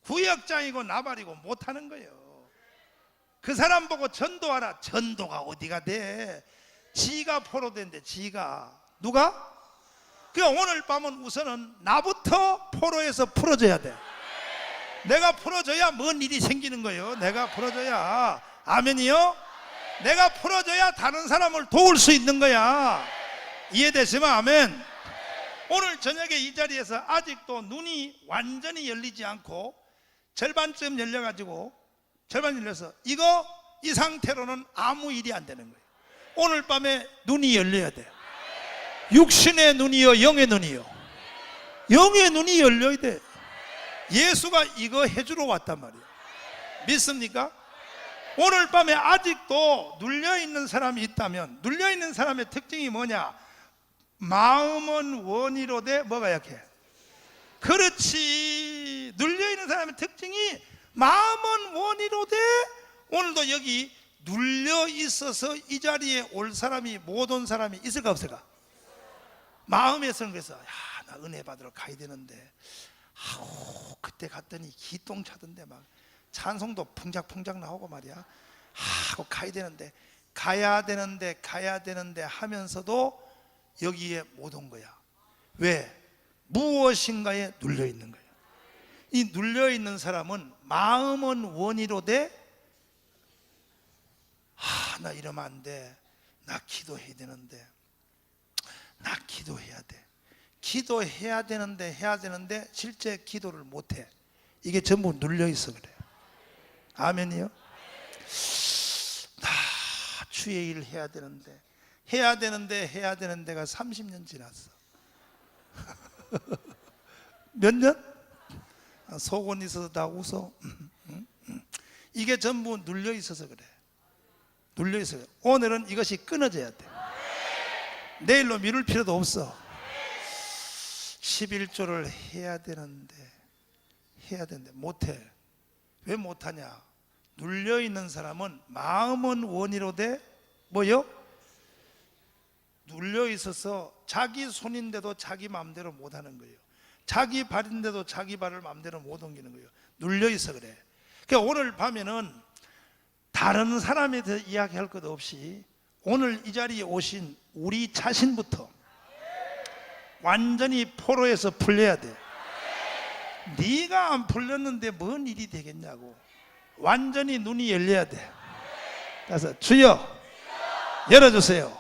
구역장이고 나발이고 못하는 거예요. 그 사람 보고 전도하라. 전도가 어디가 돼? 지가 포로된대. 지가. 누가? 그러니까 오늘 밤은 우선은 나부터 포로에서 풀어줘야 돼. 내가 풀어줘야 뭔 일이 생기는 거예요. 내가 풀어줘야. 아멘이요? 내가 풀어줘야 다른 사람을 도울 수 있는 거야. 이해되시면 아멘. 오늘 저녁에 이 자리에서 아직도 눈이 완전히 열리지 않고 절반쯤 열려가지고 절반 열려서 이 상태로는 아무 일이 안 되는 거예요. 오늘 밤에 눈이 열려야 돼요. 육신의 눈이요, 영의 눈이요. 영의 눈이 열려야 돼. 예수가 이거 해주러 왔단 말이에요. 믿습니까? 오늘 밤에 아직도 눌려있는 사람이 있다면, 눌려있는 사람의 특징이 뭐냐? 마음은 원이로되 뭐가 약해? 그렇지. 눌려있는 사람의 특징이 마음은 원이로되, 오늘도 여기 눌려있어서 이 자리에 올 사람이, 못 온 사람이 있을까 없을까? 마음에서는 그래서 나 은혜 받으러 가야 되는데, 그때 갔더니 기똥 차던데 막 찬송도 풍작풍작 나오고 말이야. 하고 가야 되는데 하면서도 여기에 못 온 거야. 왜? 무엇인가에 눌려 있는 거야. 이 눌려 있는 사람은 마음은 원이로되, 나 이러면 안 돼. 나 기도해야 되는데. 나 기도해야 돼. 기도해야 되는데 실제 기도를 못 해. 이게 전부 눌려 있어 그래요. 아멘이요? 나 주의 일 해야 되는데 가 30년 지났어. 몇 년? 속은 있어서 다 웃어. 이게 전부 눌려 있어서 그래. 눌려 있어요. 오늘은 이것이 끊어져야 돼. 내일로 미룰 필요도 없어. 11조를 해야 되는데 못해. 왜 못하냐? 눌려있는 사람은 마음은 원이로되 뭐요? 눌려있어서 자기 손인데도 자기 마음대로 못하는 거예요. 자기 발인데도 자기 발을 마음대로 못 옮기는 거예요. 눌려있어 그래. 그러니까 오늘 밤에는 다른 사람에 대해 이야기할 것 없이 오늘 이 자리에 오신 우리 자신부터 완전히 포로에서 풀려야 돼. 네가 안 풀렸는데 뭔 일이 되겠냐고. 완전히 눈이 열려야 돼. 그래서 주여 열어주세요.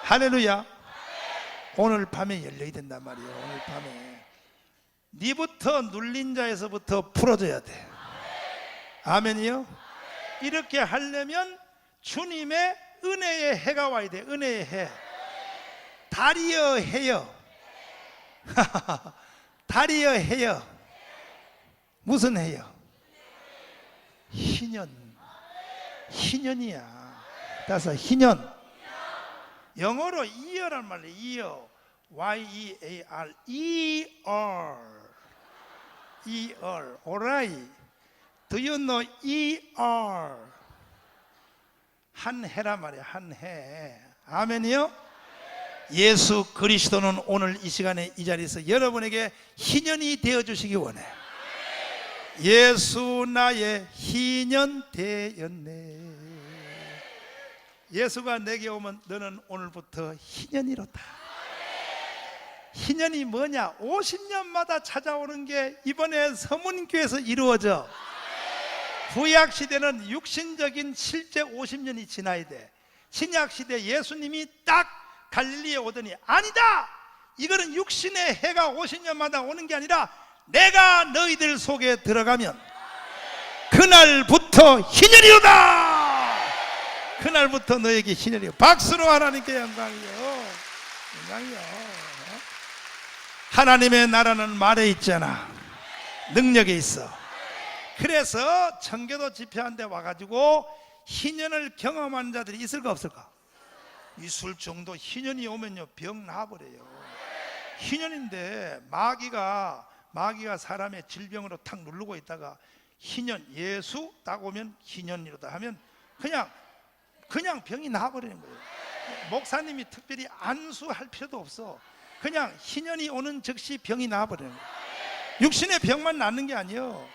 할렐루야. 오늘 밤에 열려야 된단 말이에요. 오늘 밤에 네부터 눌린 자에서부터 풀어줘야 돼. 아멘이요? 이렇게 하려면 주님의 은혜의 해가 와야 돼. 은혜의 해. 달이여 해여. 달이여 해여. 무슨 해여? 희년. 희년이야. 따라서 희년. 영어로 year란 말이에요. year. Y-E-A-R. E-R. E-R. alright. Do you know E-R? 한 해란 말이에요. 한 해. 아멘이요? 예수 그리스도는 오늘 이 시간에 이 자리에서 여러분에게 희년이 되어주시기 원해. 예수 나의 희년 되었네. 예수가 내게 오면 너는 오늘부터 희년이로다. 희년이 뭐냐? 50년마다 찾아오는 게 이번에 서문교에서 이루어져. 구약시대는 육신적인 실제 50년이 지나야 돼. 신약시대 예수님이 딱 갈릴리에 오더니 아니다! 이거는 육신의 해가 50년마다 오는 게 아니라 내가 너희들 속에 들어가면 그날부터 희년이로다! 그날부터 너에게 희년이요. 박수로 하나님께 영광이요. 영광이요. 하나님의 나라는 말에 있잖아. 능력에 있어. 그래서 청교도 집회한데 와가지고 희년을 경험한 자들이 있을까 없을까? 있을 정도. 희년이 오면요 병 나버려요. 희년인데 마귀가 사람의 질병으로 탁 누르고 있다가 희년 예수 딱 오면 희년이로다 하면 그냥 병이 나버리는 거예요. 목사님이 특별히 안수할 필요도 없어. 그냥 희년이 오는 즉시 병이 나아버리는 거예요. 육신의 병만 낫는 게 아니에요.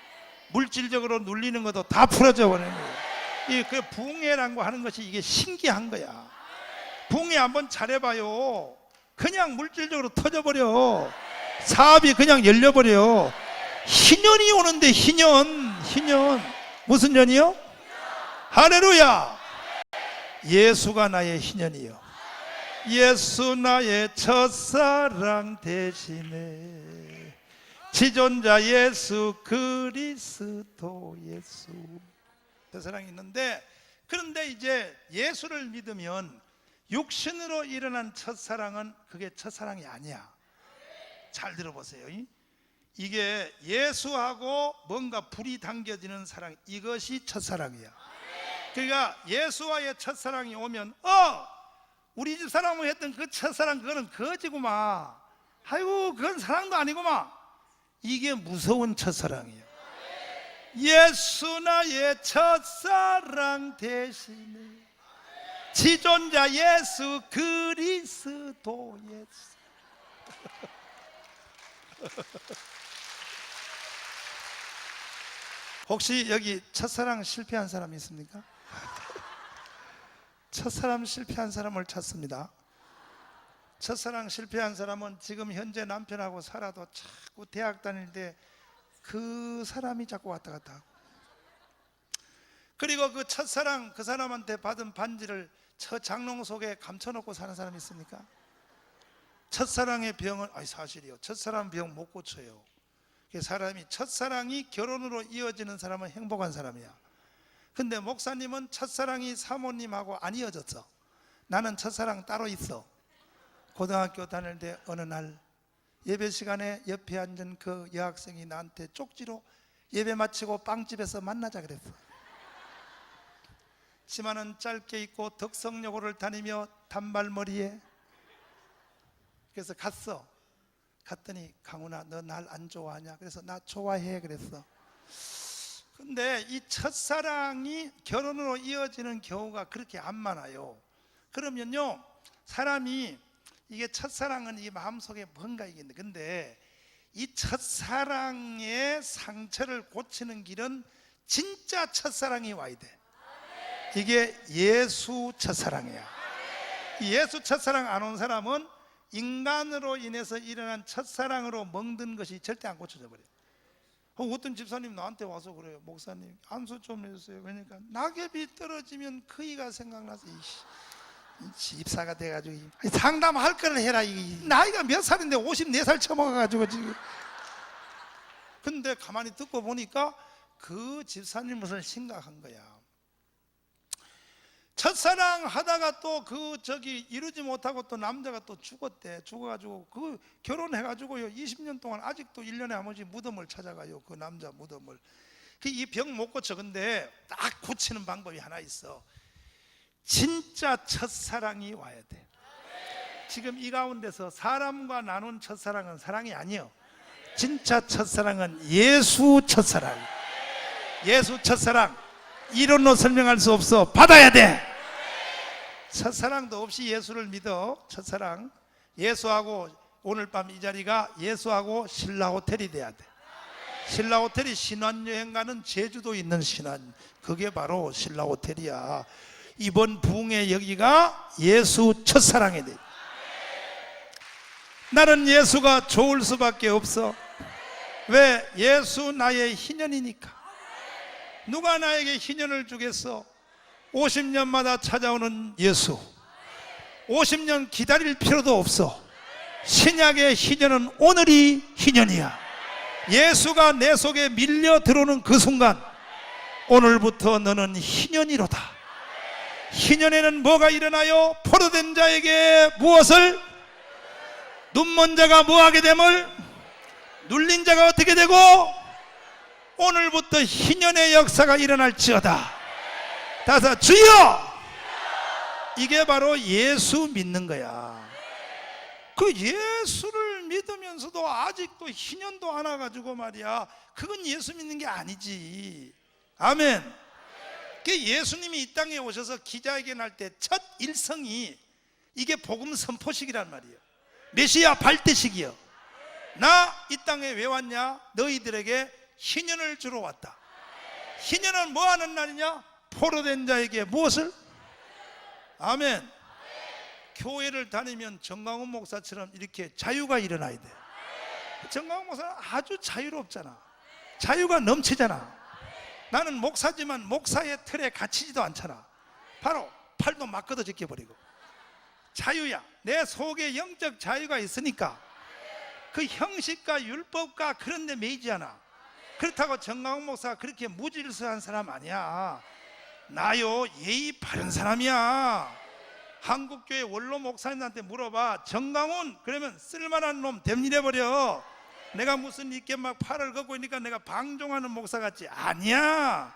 물질적으로 눌리는 것도 다 풀어져 버리는 거예요. 그 부흥회라고 하는 것이 이게 신기한 거야. 부흥회 한번 잘해봐요. 그냥 물질적으로 터져버려. 사업이 그냥 열려버려. 희년이 오는데 희년 무슨 년이요? 할렐루야. 예수가 나의 희년이요, 예수 나의 첫사랑 대신에 지존자 예수 그리스도 예수. 첫사랑이 있는데, 그런데 이제 예수를 믿으면 육신으로 일어난 첫사랑은 그게 첫사랑이 아니야. 잘 들어보세요. 이게 예수하고 뭔가 불이 당겨지는 사랑, 이것이 첫사랑이야. 그러니까 예수와의 첫사랑이 오면 우리 집 사람이 했던 그 첫사랑 그거는 거지구만, 아이고 그건 사랑도 아니구만. 이게 무서운 첫사랑이에요. 예수 나의 첫사랑 대신에 지존자 예수 그리스도 예수. 혹시 여기 첫사랑 실패한 사람 있습니까? 첫사랑 실패한 사람을 찾습니다. 첫사랑 실패한 사람은 지금 현재 남편하고 살아도 자꾸 대학 다닐 때 그 사람이 자꾸 왔다 갔다 하고, 그리고 그 첫사랑 그 사람한테 받은 반지를 저 장롱 속에 감춰놓고 사는 사람이 있습니까? 첫사랑의 병은 사실이요, 첫사랑 병 못 고쳐요. 사람이 첫사랑이 결혼으로 이어지는 사람은 행복한 사람이야. 근데 목사님은 첫사랑이 사모님하고 안 이어졌어. 나는 첫사랑 따로 있어. 고등학교 다닐 때 어느 날 예배 시간에 옆에 앉은 그 여학생이 나한테 쪽지로 예배 마치고 빵집에서 만나자 그랬어. 치마는 짧게 입고 덕성여고를 다니며 단발머리에. 그래서 갔더니 강훈아 너 날 안 좋아하냐? 그래서 나 좋아해 그랬어. 근데 이 첫사랑이 결혼으로 이어지는 경우가 그렇게 안 많아요. 그러면요, 사람이 이게 첫사랑은 이 마음속에 뭔가 이게 있는데, 근데 이 첫사랑의 상처를 고치는 길은 진짜 첫사랑이 와야 돼. 이게 예수 첫사랑이야. 예수 첫사랑 안 온 사람은 인간으로 인해서 일어난 첫사랑으로 멍든 것이 절대 안 고쳐져 버려요. 어떤 집사님 나한테 와서 그래요. 목사님 안수 좀 해주세요. 그러니까 낙엽이 떨어지면 그이가 생각나서 집사가 돼가지고 상담할 걸 해라. 나이가 몇 살인데 54살 처먹어가지고 지금. 근데 가만히 듣고 보니까 그 집사님 무슨 심각한 거야. 첫사랑 하다가 또 이루지 못하고 또 남자가 또 죽었대. 죽어가지고 그 결혼해가지고요 20년 동안 아직도 1년에 한 번씩 무덤을 찾아가요. 그 남자 무덤을. 이 병 못 고쳐. 근데 딱 고치는 방법이 하나 있어. 진짜 첫사랑이 와야 돼. 지금 이 가운데서 사람과 나눈 첫사랑은 사랑이 아니에요. 진짜 첫사랑은 예수 첫사랑. 예수 첫사랑 이론로 설명할 수 없어. 받아야 돼. 첫사랑도 없이 예수를 믿어. 첫사랑 예수하고 오늘 밤 이 자리가 예수하고 신라 호텔이 돼야 돼. 신라 호텔이 신혼여행 가는 제주도 있는 신혼, 그게 바로 신라 호텔이야. 이번 부흥의 여기가 예수 첫사랑이 돼. 나는 예수가 좋을 수밖에 없어. 왜? 예수 나의 희년이니까. 누가 나에게 희년을 주겠어? 50년마다 찾아오는 예수. 50년 기다릴 필요도 없어. 신약의 희년은 오늘이 희년이야. 예수가 내 속에 밀려 들어오는 그 순간, 오늘부터 너는 희년이로다. 희년에는 뭐가 일어나요? 포로된 자에게 무엇을? 눈먼 자가 뭐하게 됨을? 눌린 자가 어떻게 되고? 오늘부터 희년의 역사가 일어날지어다. 다섯, 주여! 이게 바로 예수 믿는 거야. 그 예수를 믿으면서도 아직도 희년도 안 와가지고 말이야, 그건 예수 믿는 게 아니지. 아멘. 예수님이 이 땅에 오셔서 기자회견 할 때 첫 일성이 이게 복음 선포식이란 말이에요. 메시아 발대식이여, 나 이 땅에 왜 왔냐? 너희들에게 희년을 주러 왔다. 희년은 뭐 하는 날이냐? 포로된 자에게 무엇을? 아멘. 교회를 다니면 정강훈 목사처럼 이렇게 자유가 일어나야 돼. 정강훈 목사는 아주 자유롭잖아. 자유가 넘치잖아. 나는 목사지만 목사의 틀에 갇히지도 않잖아. 바로 팔도 막 걷어 제껴버리고 자유야. 내 속에 영적 자유가 있으니까 그 형식과 율법과 그런 데 매이지 않아. 그렇다고 정강훈 목사가 그렇게 무질서한 사람 아니야. 나요, 예의 바른 사람이야. 한국교회 원로 목사님한테 물어봐. 정강훈 그러면 쓸만한 놈 됨일해버려. 내가 무슨 이렇게 막 팔을 걷고 있으니까 내가 방종하는 목사 같지? 아니야.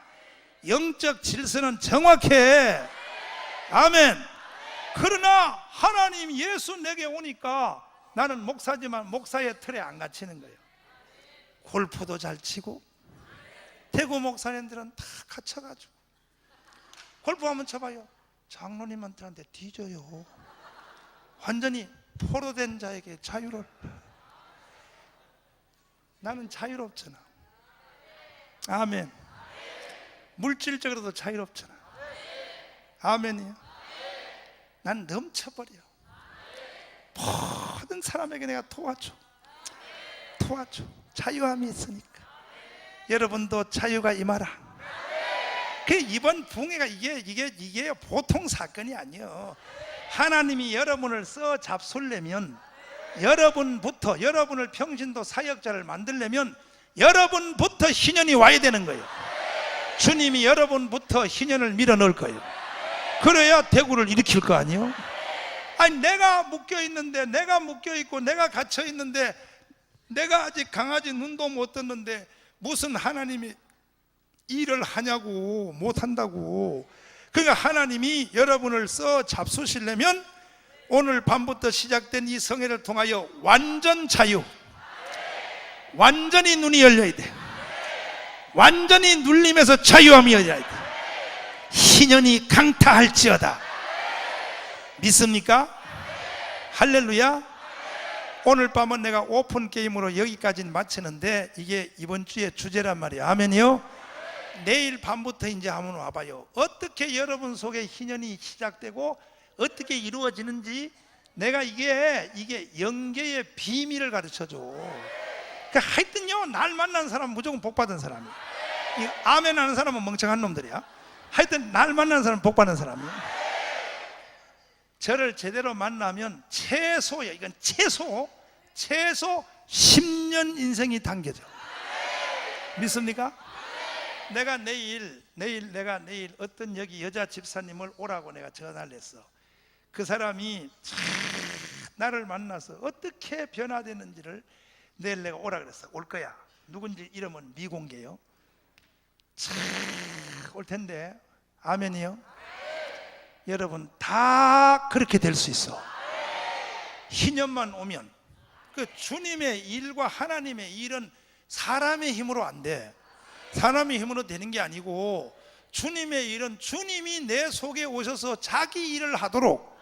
영적 질서는 정확해. 아멘. 그러나 하나님 예수 내게 오니까 나는 목사지만 목사의 틀에 안 갇히는 거예요. 골프도 잘 치고 대구 목사님들은 다 갇혀가지고 골프 한번 쳐봐요. 장로님한테 뒤져요. 완전히 포로된 자에게 자유를. 나는 자유롭잖아. 아멘. 물질적으로도 자유롭잖아. 아멘이요. 난 넘쳐버려. 모든 사람에게 내가 도와줘. 자유함이 있으니까. 여러분도 자유가 임하라. 그 이번 붕해가 이게 보통 사건이 아니에요. 하나님이 여러분을 써 잡술려면, 여러분부터, 여러분을 평신도 사역자를 만들려면 여러분부터 희년이 와야 되는 거예요. 주님이 여러분부터 희년을 밀어넣을 거예요. 그래야 대구를 일으킬 거 아니에요? 아니, 내가 묶여있는데, 내가 묶여있고 내가 갇혀있는데, 내가 아직 강아지 눈도 못 떴는데 무슨 하나님이 일을 하냐고. 못한다고. 그러니까 하나님이 여러분을 써 잡수시려면 오늘 밤부터 시작된 이 성회를 통하여 완전 자유, 완전히 눈이 열려야 돼. 완전히 눌림에서 자유함이 열려야 돼. 희년이 강타할지어다. 믿습니까? 할렐루야. 오늘 밤은 내가 오픈 게임으로 여기까지는 마치는데 이게 이번 주의 주제란 말이야. 아멘이요. 내일 밤부터 이제 한번 와봐요. 어떻게 여러분 속에 희년이 시작되고 어떻게 이루어지는지 내가 이게 영계의 비밀을 가르쳐줘. 그러니까 하여튼요, 날 만난 사람은 무조건 복받은 사람이야. 아멘 하는 사람은 멍청한 놈들이야. 하여튼 날 만난 사람은 복받은 사람이야. 저를 제대로 만나면 최소야, 이건 최소 10년 인생이 당겨져. 믿습니까? 내가 내일 어떤 여기 여자 집사님을 오라고 내가 전화를 했어. 그 사람이 나를 만나서 어떻게 변화되는지를 내일 내가 오라 그랬어. 올 거야. 누군지 이름은 미공개요. 올 텐데. 아멘이요. 여러분 다 그렇게 될 수 있어. 희년만 오면. 그 주님의 일과 하나님의 일은 사람의 힘으로 안 돼. 사람의 힘으로 되는 게 아니고 주님의 일은 주님이 내 속에 오셔서 자기 일을 하도록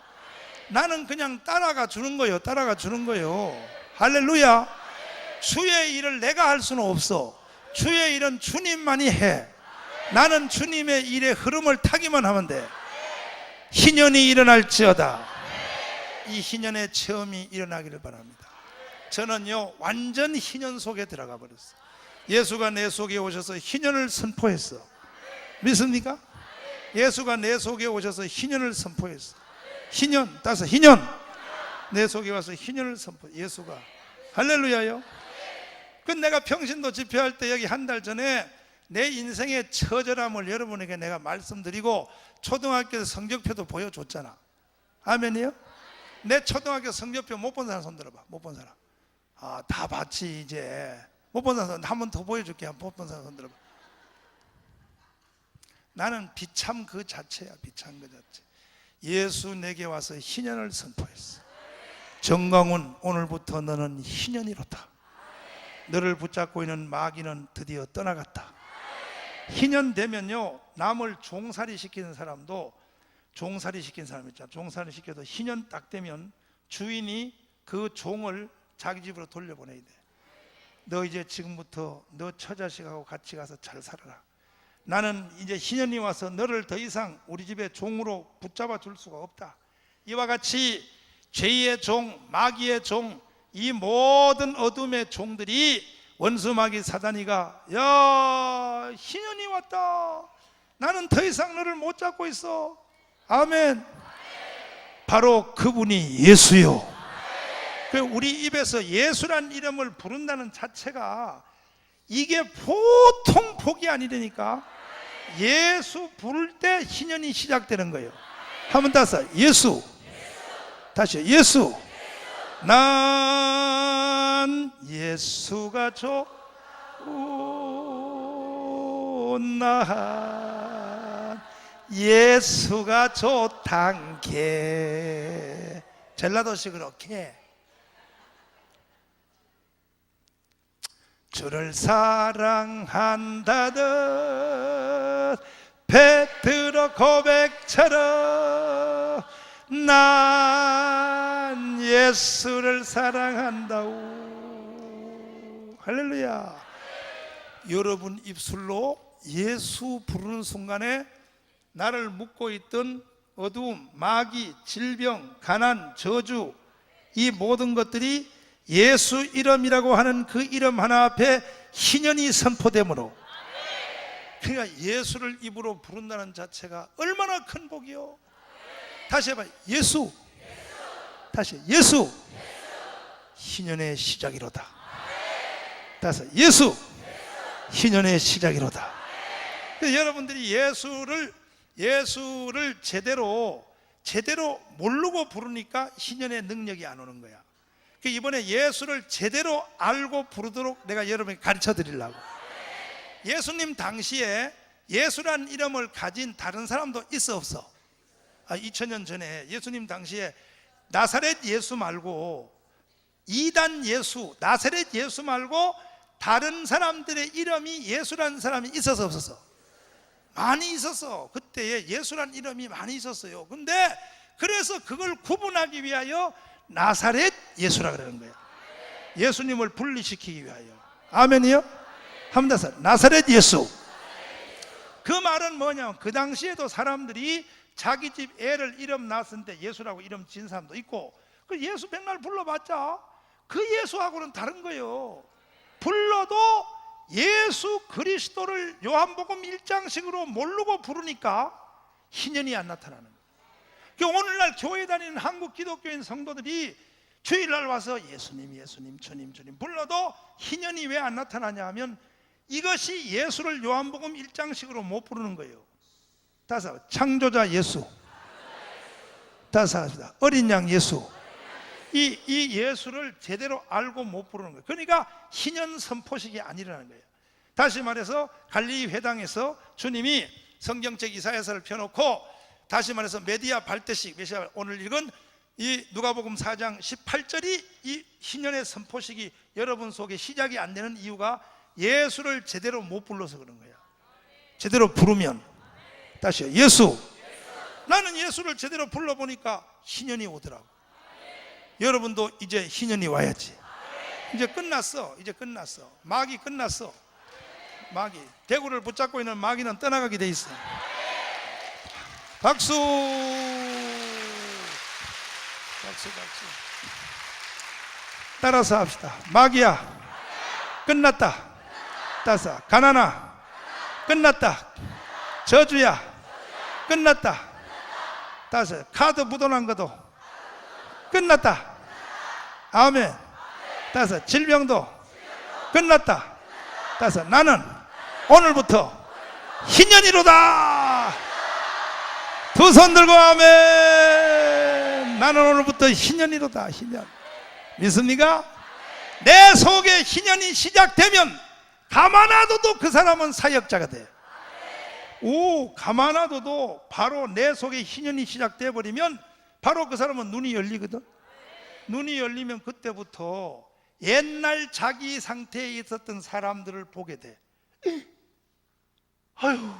나는 그냥 따라가 주는 거예요. 할렐루야. 주의 일을 내가 할 수는 없어. 주의 일은 주님만이 해. 나는 주님의 일의 흐름을 타기만 하면 돼. 희년이 일어날지어다. 이 희년의 체험이 일어나기를 바랍니다. 저는요, 완전 희년 속에 들어가 버렸어요. 예수가 내 속에 오셔서 희년을 선포했어. 믿습니까? 예수가 내 속에 오셔서 희년을 선포했어. 희년, 따서 희년. 내 속에 와서 희년을 선포. 예수가. 할렐루야요. 그 내가 평신도 집회할 때 여기 한 달 전에 내 인생의 처절함을 여러분에게 내가 말씀드리고 초등학교 성적표도 보여줬잖아. 아멘이요? 내 초등학교 성적표 못 본 사람 손 들어봐. 못 본 사람. 아, 다 봤지 이제. 못 본 사람 한 번 더 보여줄게. 못 본 사람 손 들어봐. 나는 비참 그 자체야. 비참 그 자체. 예수 내게 와서 희년을 선포했어. 정강훈, 오늘부터 너는 희년이로다. 너를 붙잡고 있는 마귀는 드디어 떠나갔다. 희년 되면요, 남을 종살이 시키는 사람도 종살이 시킨 사람 있잖아. 종살이 시켜도 희년 딱 되면 주인이 그 종을 자기 집으로 돌려보내야 돼. 너 이제 지금부터 너 처자식하고 같이 가서 잘 살아라. 나는 이제 희년이 와서 너를 더 이상 우리 집에 종으로 붙잡아 줄 수가 없다. 이와 같이 죄의 종, 마귀의 종, 이 모든 어둠의 종들이 원수 마귀 사단이가 야 희년이 왔다. 나는 더 이상 너를 못 잡고 있어. 아멘. 바로 그분이 예수요. 우리 입에서 예수란 이름을 부른다는 자체가 이게 보통 복이 아니라니까. 예수 부를 때 희년이 시작되는 거예요. 한번 다시 예수. 다시요. 예수. 난 예수가 좋나 예수가 좋단게. 젤라도식으로 게. 주를 사랑한다듯 베드로 고백처럼 난 예수를 사랑한다우. 할렐루야. 여러분 입술로 예수 부르는 순간에 나를 묶고 있던 어두움, 마귀, 질병, 가난, 저주, 이 모든 것들이 예수 이름이라고 하는 그 이름 하나 앞에 희년이 선포되므로, 그러니까 예수를 입으로 부른다는 자체가 얼마나 큰 복이요. 다시 해봐요. 예수. 다시 예수. 희년의 시작이로다. 다시 예수. 희년의 시작이로다. 여러분들이 예수를 제대로 모르고 부르니까 희년의 능력이 안 오는 거야. 이번에 예수를 제대로 알고 부르도록 내가 여러분에게 가르쳐 드리려고. 예수님 당시에 예수란 이름을 가진 다른 사람도 있어 없어? 2000년 전에 예수님 당시에 나사렛 예수 말고, 이단 예수, 나사렛 예수 말고 다른 사람들의 이름이 예수라는 사람이 있어서 없었어? 많이 있었어. 그때에 예수란 이름이 많이 있었어요. 근데 그래서 그걸 구분하기 위하여 나사렛 예수라 그러는 거예요. 예수님을 분리시키기 위하여. 아멘이요? 한번 더. 나사렛 예수. 그 말은 뭐냐면 그 당시에도 사람들이 자기 집 애를 이름 낳았을 때 예수라고 이름 지은 사람도 있고, 그 예수 백날 불러봤자 그 예수하고는 다른 거예요. 불러도 예수 그리스도를 요한복음 1장식으로 모르고 부르니까 희년이 안 나타나는 거예요. 오늘날 교회 다니는 한국 기독교인 성도들이 주일날 와서 예수님 예수님 주님 주님 불러도 희년이 왜 안 나타나냐 하면 이것이 예수를 요한복음 1장식으로 못 부르는 거예요. 다시 창조자 예수. 다시 합시다. 어린 양 예수. 이 예수를 제대로 알고 못 부르는 거예요. 그러니까 희년 선포식이 아니라는 거예요. 다시 말해서 갈릴리 회당에서 주님이 성경책 이사야서를 펴놓고, 다시 말해서 메디아 발대식, 오늘 읽은 이 누가복음 4장 18절이 이 희년의 선포식이 여러분 속에 시작이 안 되는 이유가 예수를 제대로 못 불러서 그런 거야. 제대로 부르면. 다시요. 예수. 나는 예수를 제대로 불러보니까 희년이 오더라고. 여러분도 이제 희년이 와야지. 이제 끝났어. 이제 끝났어. 마귀 끝났어. 마귀, 대구를 붙잡고 있는 마귀는 떠나가게 돼 있어. 박수. 박수. 따라서 합시다. 마귀야 끝났다. 따라서 가난아 끝났다. 저주야 끝났다. 따라서 카드 묻어난 것도 끝났다. 아멘. 따라서 질병도 끝났다. 따라서 나는 오늘부터 희년이로다. 두 손 들고 아멘. 나는 오늘부터 희년이로다. 희년. 믿습니까? 내 속에 희년이 시작되면 가만하도도 그 사람은 사역자가 돼. 가만하도도 바로 내 속에 희년이 시작돼 버리면 바로 그 사람은 눈이 열리거든. 눈이 열리면 그때부터 옛날 자기 상태에 있었던 사람들을 보게 돼. 아유,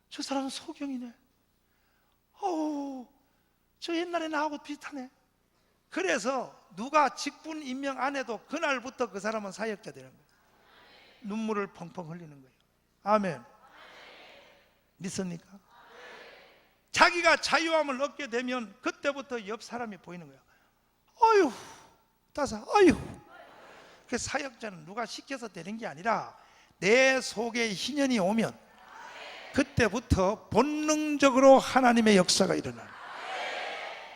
저 사람은 소경이네. 저 옛날에 나하고 비슷하네. 그래서 누가 직분 임명 안 해도 그날부터 그 사람은 사역자 되는 거예요. 눈물을 펑펑 흘리는 거예요. 아멘. 믿습니까? 자기가 자유함을 얻게 되면 그때부터 옆 사람이 보이는 거예요. 어휴, 따사, 어휴. 그 사역자는 누가 시켜서 되는 게 아니라 내 속에 희년이 오면 그때부터 본능적으로 하나님의 역사가 일어나요.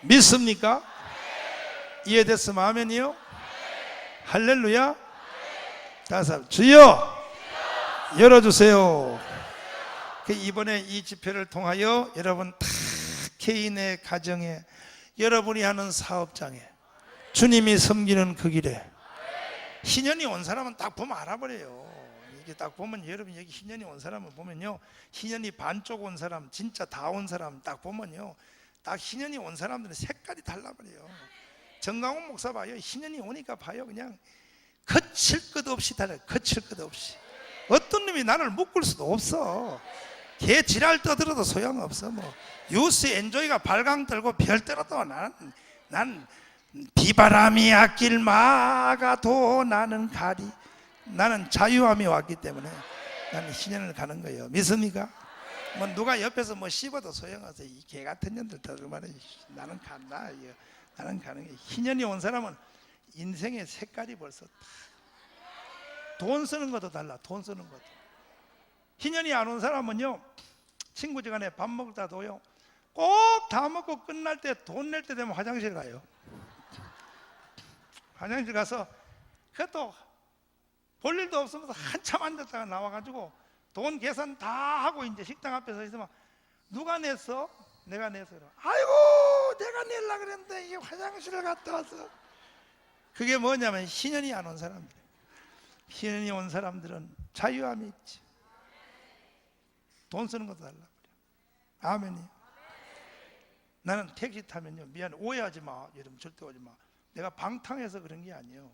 믿습니까? 이해됐으면 아멘이요? 할렐루야. 다섯, 주여 열어주세요. 이번에 이 집회를 통하여 여러분 다 개인의 가정에, 여러분이 하는 사업장에, 주님이 섬기는 그 길에 희년이 온 사람은 딱 보면 알아버려요. 이게 딱 보면, 여러분 여기 희년이 온 사람을 보면요, 희년이 반쪽 온 사람, 진짜 다 온 사람 딱 보면요, 딱 희년이 온 사람들은 색깔이 달라버려요. 정강훈 목사 봐요. 희년이 오니까 봐요. 그냥 거칠 것 없이 달라요. 거칠 것 없이. 어떤 놈이 나를 묶을 수도 없어. 걔 지랄 떠들어도 소용없어. 뭐 유스 엔조이가 발광 들고 별 떨어도 난 비바람이 앞길 막아도 나는 가리. 나는 자유함이 왔기 때문에 나는 희년을 가는 거예요. 믿습니까? 뭐 누가 옆에서 뭐 씹어도 소용없어. 이 개 같은 년들 들으면 나는 간다. 나는 가는 거예요. 희년이 온 사람은 인생의 색깔이 벌써 돈 쓰는 것도 달라. 돈 쓰는 것도. 희년이 안 온 사람은요, 친구지간에 밥 먹다도요, 꼭 다 먹고 끝날 때 돈 낼 때 되면 화장실 가요. 화장실 가서 그것도 볼 일도 없으면서 한참 앉았다가 나와가지고 돈 계산 다 하고 이제 식당 앞에 서 있으면 누가 냈어? 내가 냈어. 아이고 내가 낼라 그랬는데 이게 화장실을 갔다 왔어. 그게 뭐냐면 희년이 안 온 사람들. 희년이 온 사람들은 자유함이 있지. 돈 쓰는 것도 달라. 아멘이. 나는 택시 타면요, 미안해, 오해하지 마. 여러분 절대 오지 마. 내가 방탕해서 그런 게 아니에요.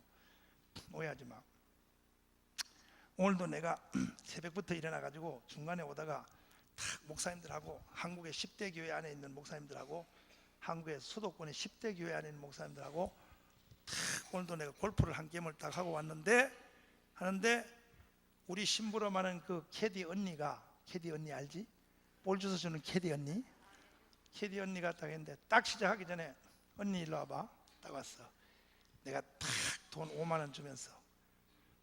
오해하지 마. 오늘도 내가 새벽부터 일어나가지고 중간에 오다가 탁 목사님들하고, 한국의 10대 교회 안에 있는 목사님들하고, 한국의 수도권의 10대 교회 안에 있는 목사님들하고 탁, 오늘도 내가 골프를 한 게임을 딱 하고 왔는데, 하는데 우리 심부름하는 그 캐디 언니가, 캐디 언니 알지? 볼 주워 주는 캐디 언니, 캐디 언니가 딱 했는데, 딱 시작하기 전에 언니 일로 와봐. 딱 왔어. 내가 탁 돈 5만 원 주면서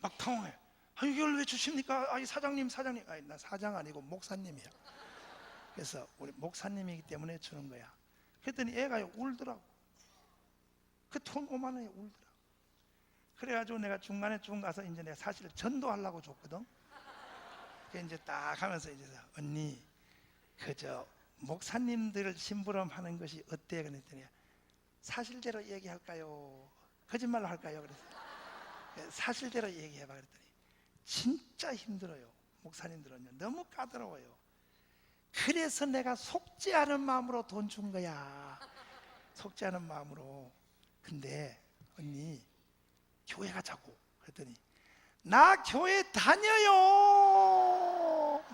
막 당황해. 아, 이걸 왜 주십니까? 아, 사장님. 아니, 나 사장 아니고 목사님이야. 그래서 우리 목사님이기 때문에 주는 거야. 그랬더니 애가 울더라고. 그 돈 5만 원에 울더라고. 그래가지고 내가 중간에 쭉 가서 이제 내가 사실 전도하려고 줬거든. 그래서 이제 딱 하면서 이제, 언니, 그저 목사님들을 심부름하는 것이 어때? 그랬더니 사실대로 얘기할까요? 거짓말로 할까요? 그래서 사실대로 얘기해봐. 그랬더니 진짜 힘들어요. 목사님들은요, 너무 까다로워요. 그래서 내가 속지 않은 마음으로 돈 준 거야. 속지 않은 마음으로. 근데 언니 교회 가자고. 그랬더니 나 교회 다녀요.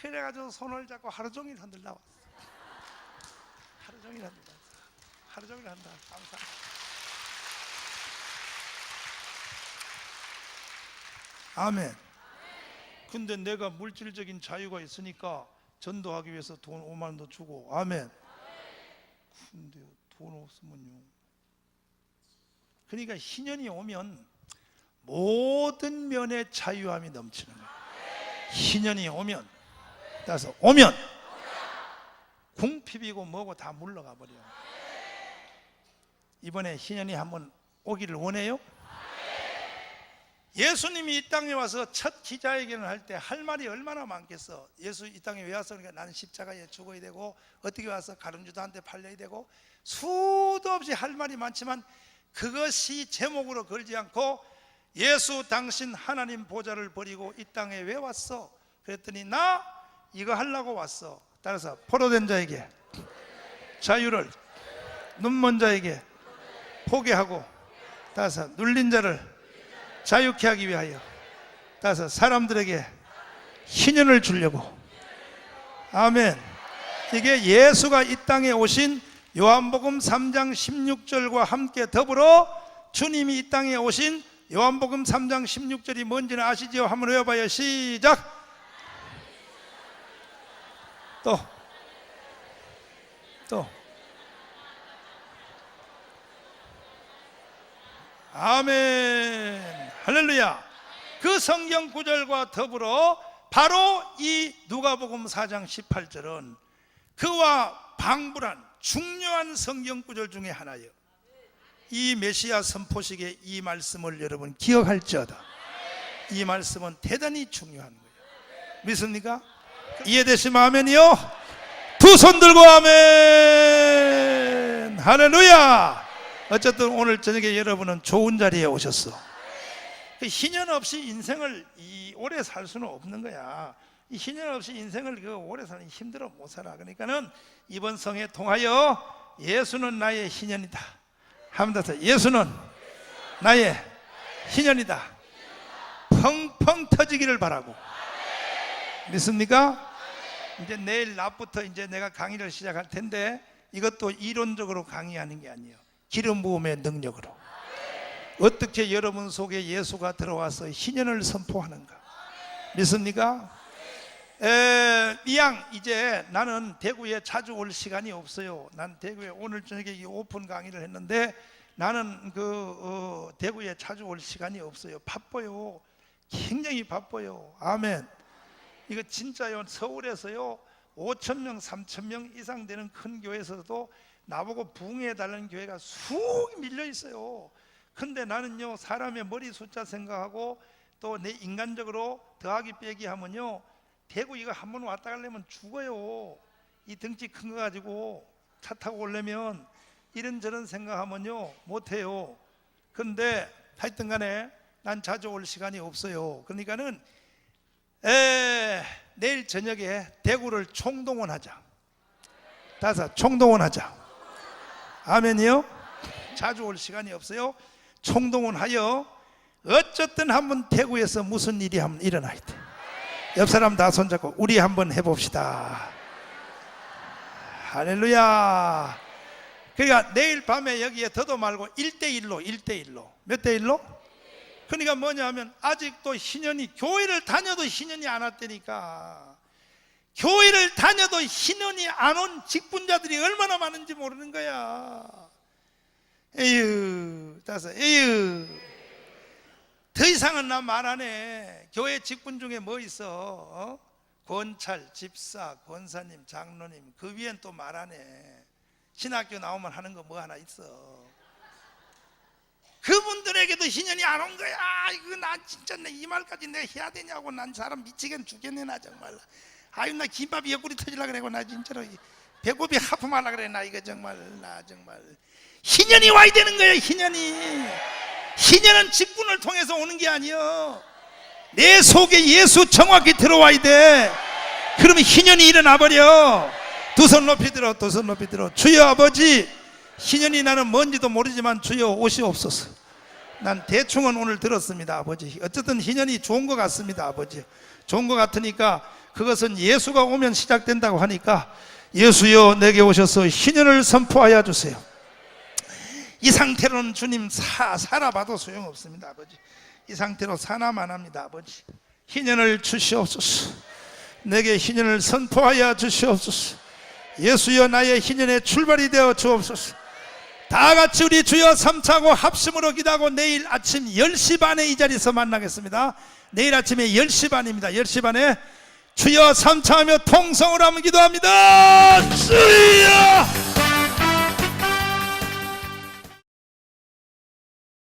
그래가지고 손을 잡고 하루 종일 흔들다 왔어. 하루 종일 흔들다 왔어. 하루 종일 한다. 감사합니다. 아멘. 근데 내가 물질적인 자유가 있으니까 전도하기 위해서 돈 5만 원도 주고. 아멘. 근데 돈 없으면요. 그러니까 희년이 오면 모든 면의 자유함이 넘치는 거예요. 희년이 오면, 따라서 오면 궁핍이고 뭐고 다 물러가 버려요. 이번에 희년이 한번 오기를 원해요? 예수님이 이 땅에 와서 첫 기자회견을 할 때 할 말이 얼마나 많겠어. 예수 이 땅에 왜 왔어? 그러니까 나는 십자가에 죽어야 되고, 어떻게 와서 가룟유다한테 팔려야 되고, 수도 없이 할 말이 많지만 그것이 제목으로 걸지 않고, 예수 당신 하나님 보좌를 버리고 이 땅에 왜 왔어? 그랬더니 나 이거 하려고 왔어. 따라서 포로된 자에게 자유를, 눈먼 자에게 포기하고, 따라서 눌린 자를 자유케 하기 위하여, 따라서 사람들에게 희년을 주려고. 아멘. 이게 예수가 이 땅에 오신 요한복음 3장 16절과 함께 더불어 주님이 이 땅에 오신 요한복음 3장 16절이 뭔지는 아시죠? 한번 외워봐요. 시작. 또 아멘, 할렐루야. 그 성경 구절과 더불어 바로 이 누가복음 4장 18절은 그와 방불한 중요한 성경 구절 중에 하나예요. 이 메시아 선포식의 이 말씀을 여러분 기억할지어다. 이 말씀은 대단히 중요한 거예요. 믿습니까? 이해되시면 아멘이요? 두 손 들고 아멘, 할렐루야. 어쨌든 오늘 저녁에 여러분은 좋은 자리에 오셨어. 희년 없이 인생을 오래 살 수는 없는 거야. 이 희년 없이 인생을 오래 사는 힘들어 못 살아. 그러니까는 이번 성에 통하여 예수는 나의 희년이다 하면서 예수는 나의 희년이다 펑펑 터지기를 바라고. 믿습니까? 이제 내일 낮부터 이제 내가 강의를 시작할 텐데 이것도 이론적으로 강의하는 게 아니에요. 기름 부음의 능력으로 어떻게 여러분 속에 예수가 들어와서 희년을 선포하는가. 믿습니까? 이양 이제 나는 대구에 자주 올 시간이 없어요. 난 대구에 오늘 저녁에 오픈 강의를 했는데 나는 대구에 자주 올 시간이 없어요. 바빠요. 굉장히 바빠요. 아멘. 이거 진짜요. 서울에서요 5,000명 3,000명 이상 되는 큰 교회에서도 나보고 부흥해달라는 교회가 수억이 밀려 있어요. 근데 나는요 사람의 머리 숫자 생각하고 또 내 인간적으로 더하기 빼기 하면요 대구 이거 한번 왔다 가려면 죽어요. 이 덩치 큰 거 가지고 차 타고 오려면 이런저런 생각하면요 못해요. 근데 하여튼 간에 난 자주 올 시간이 없어요. 그러니까는 내일 저녁에 대구를 총동원하자. 총동원하자. 아멘이요? 자주 올 시간이 없어요. 총동원하여 어쨌든 한번 대구에서 무슨 일이 한번 일어나야 돼. 옆 사람 다 손잡고 우리 한번 해봅시다. 할렐루야. 그러니까 내일 밤에 여기에 더도 말고 1대1로 몇 대 1로? 그러니까 뭐냐면 아직도 희년이 교회를 다녀도 희년이 안 왔다니까. 교회를 다녀도 희년이 안 온 직분자들이 얼마나 많은지 모르는 거야. 에휴 더 이상은 나 말 안 해. 교회 직분 중에 뭐 있어? 권찰, 집사, 권사님, 장로님 그 위엔 또 말 안 해. 신학교 나오면 하는 거 뭐 하나 있어. 그분들에게도 희년이 안 온 거야. 이거 난 진짜 이 말까지 내가 해야 되냐고. 난 사람 미치겠네 죽겠네 나 정말. 아유 나 김밥이 옆구리 터질라 그래고 나 진짜로 배고비 하품하려 그래 나 이거 정말. 나 정말 희년이 와야 되는 거야. 희년은 직분을 통해서 오는 게 아니여. 내 속에 예수 정확히 들어와야 돼. 그러면 희년이 일어나 버려. 두 손 높이 들어. 주여 아버지 희년이 나는 뭔지도 모르지만 주여 오시옵소서. 난 대충은 오늘 들었습니다 아버지. 어쨌든 희년이 좋은 것 같습니다 아버지. 좋은 것 같으니까 그것은 예수가 오면 시작된다고 하니까 예수여 내게 오셔서 희년을 선포하여 주세요. 이 상태로는 주님 살아봐도 소용없습니다 아버지. 이 상태로 사나만 합니다 아버지. 희년을 주시옵소서. 내게 희년을 선포하여 주시옵소서. 예수여 나의 희년의 출발이 되어 주옵소서. 다 같이 우리 주여 3차고 합심으로 기도하고 내일 아침 10시 반에 이 자리에서 만나겠습니다. 내일 아침에 10시 반입니다 10시 반에 주여 3차하며 통성으로 한번 기도합니다. 주여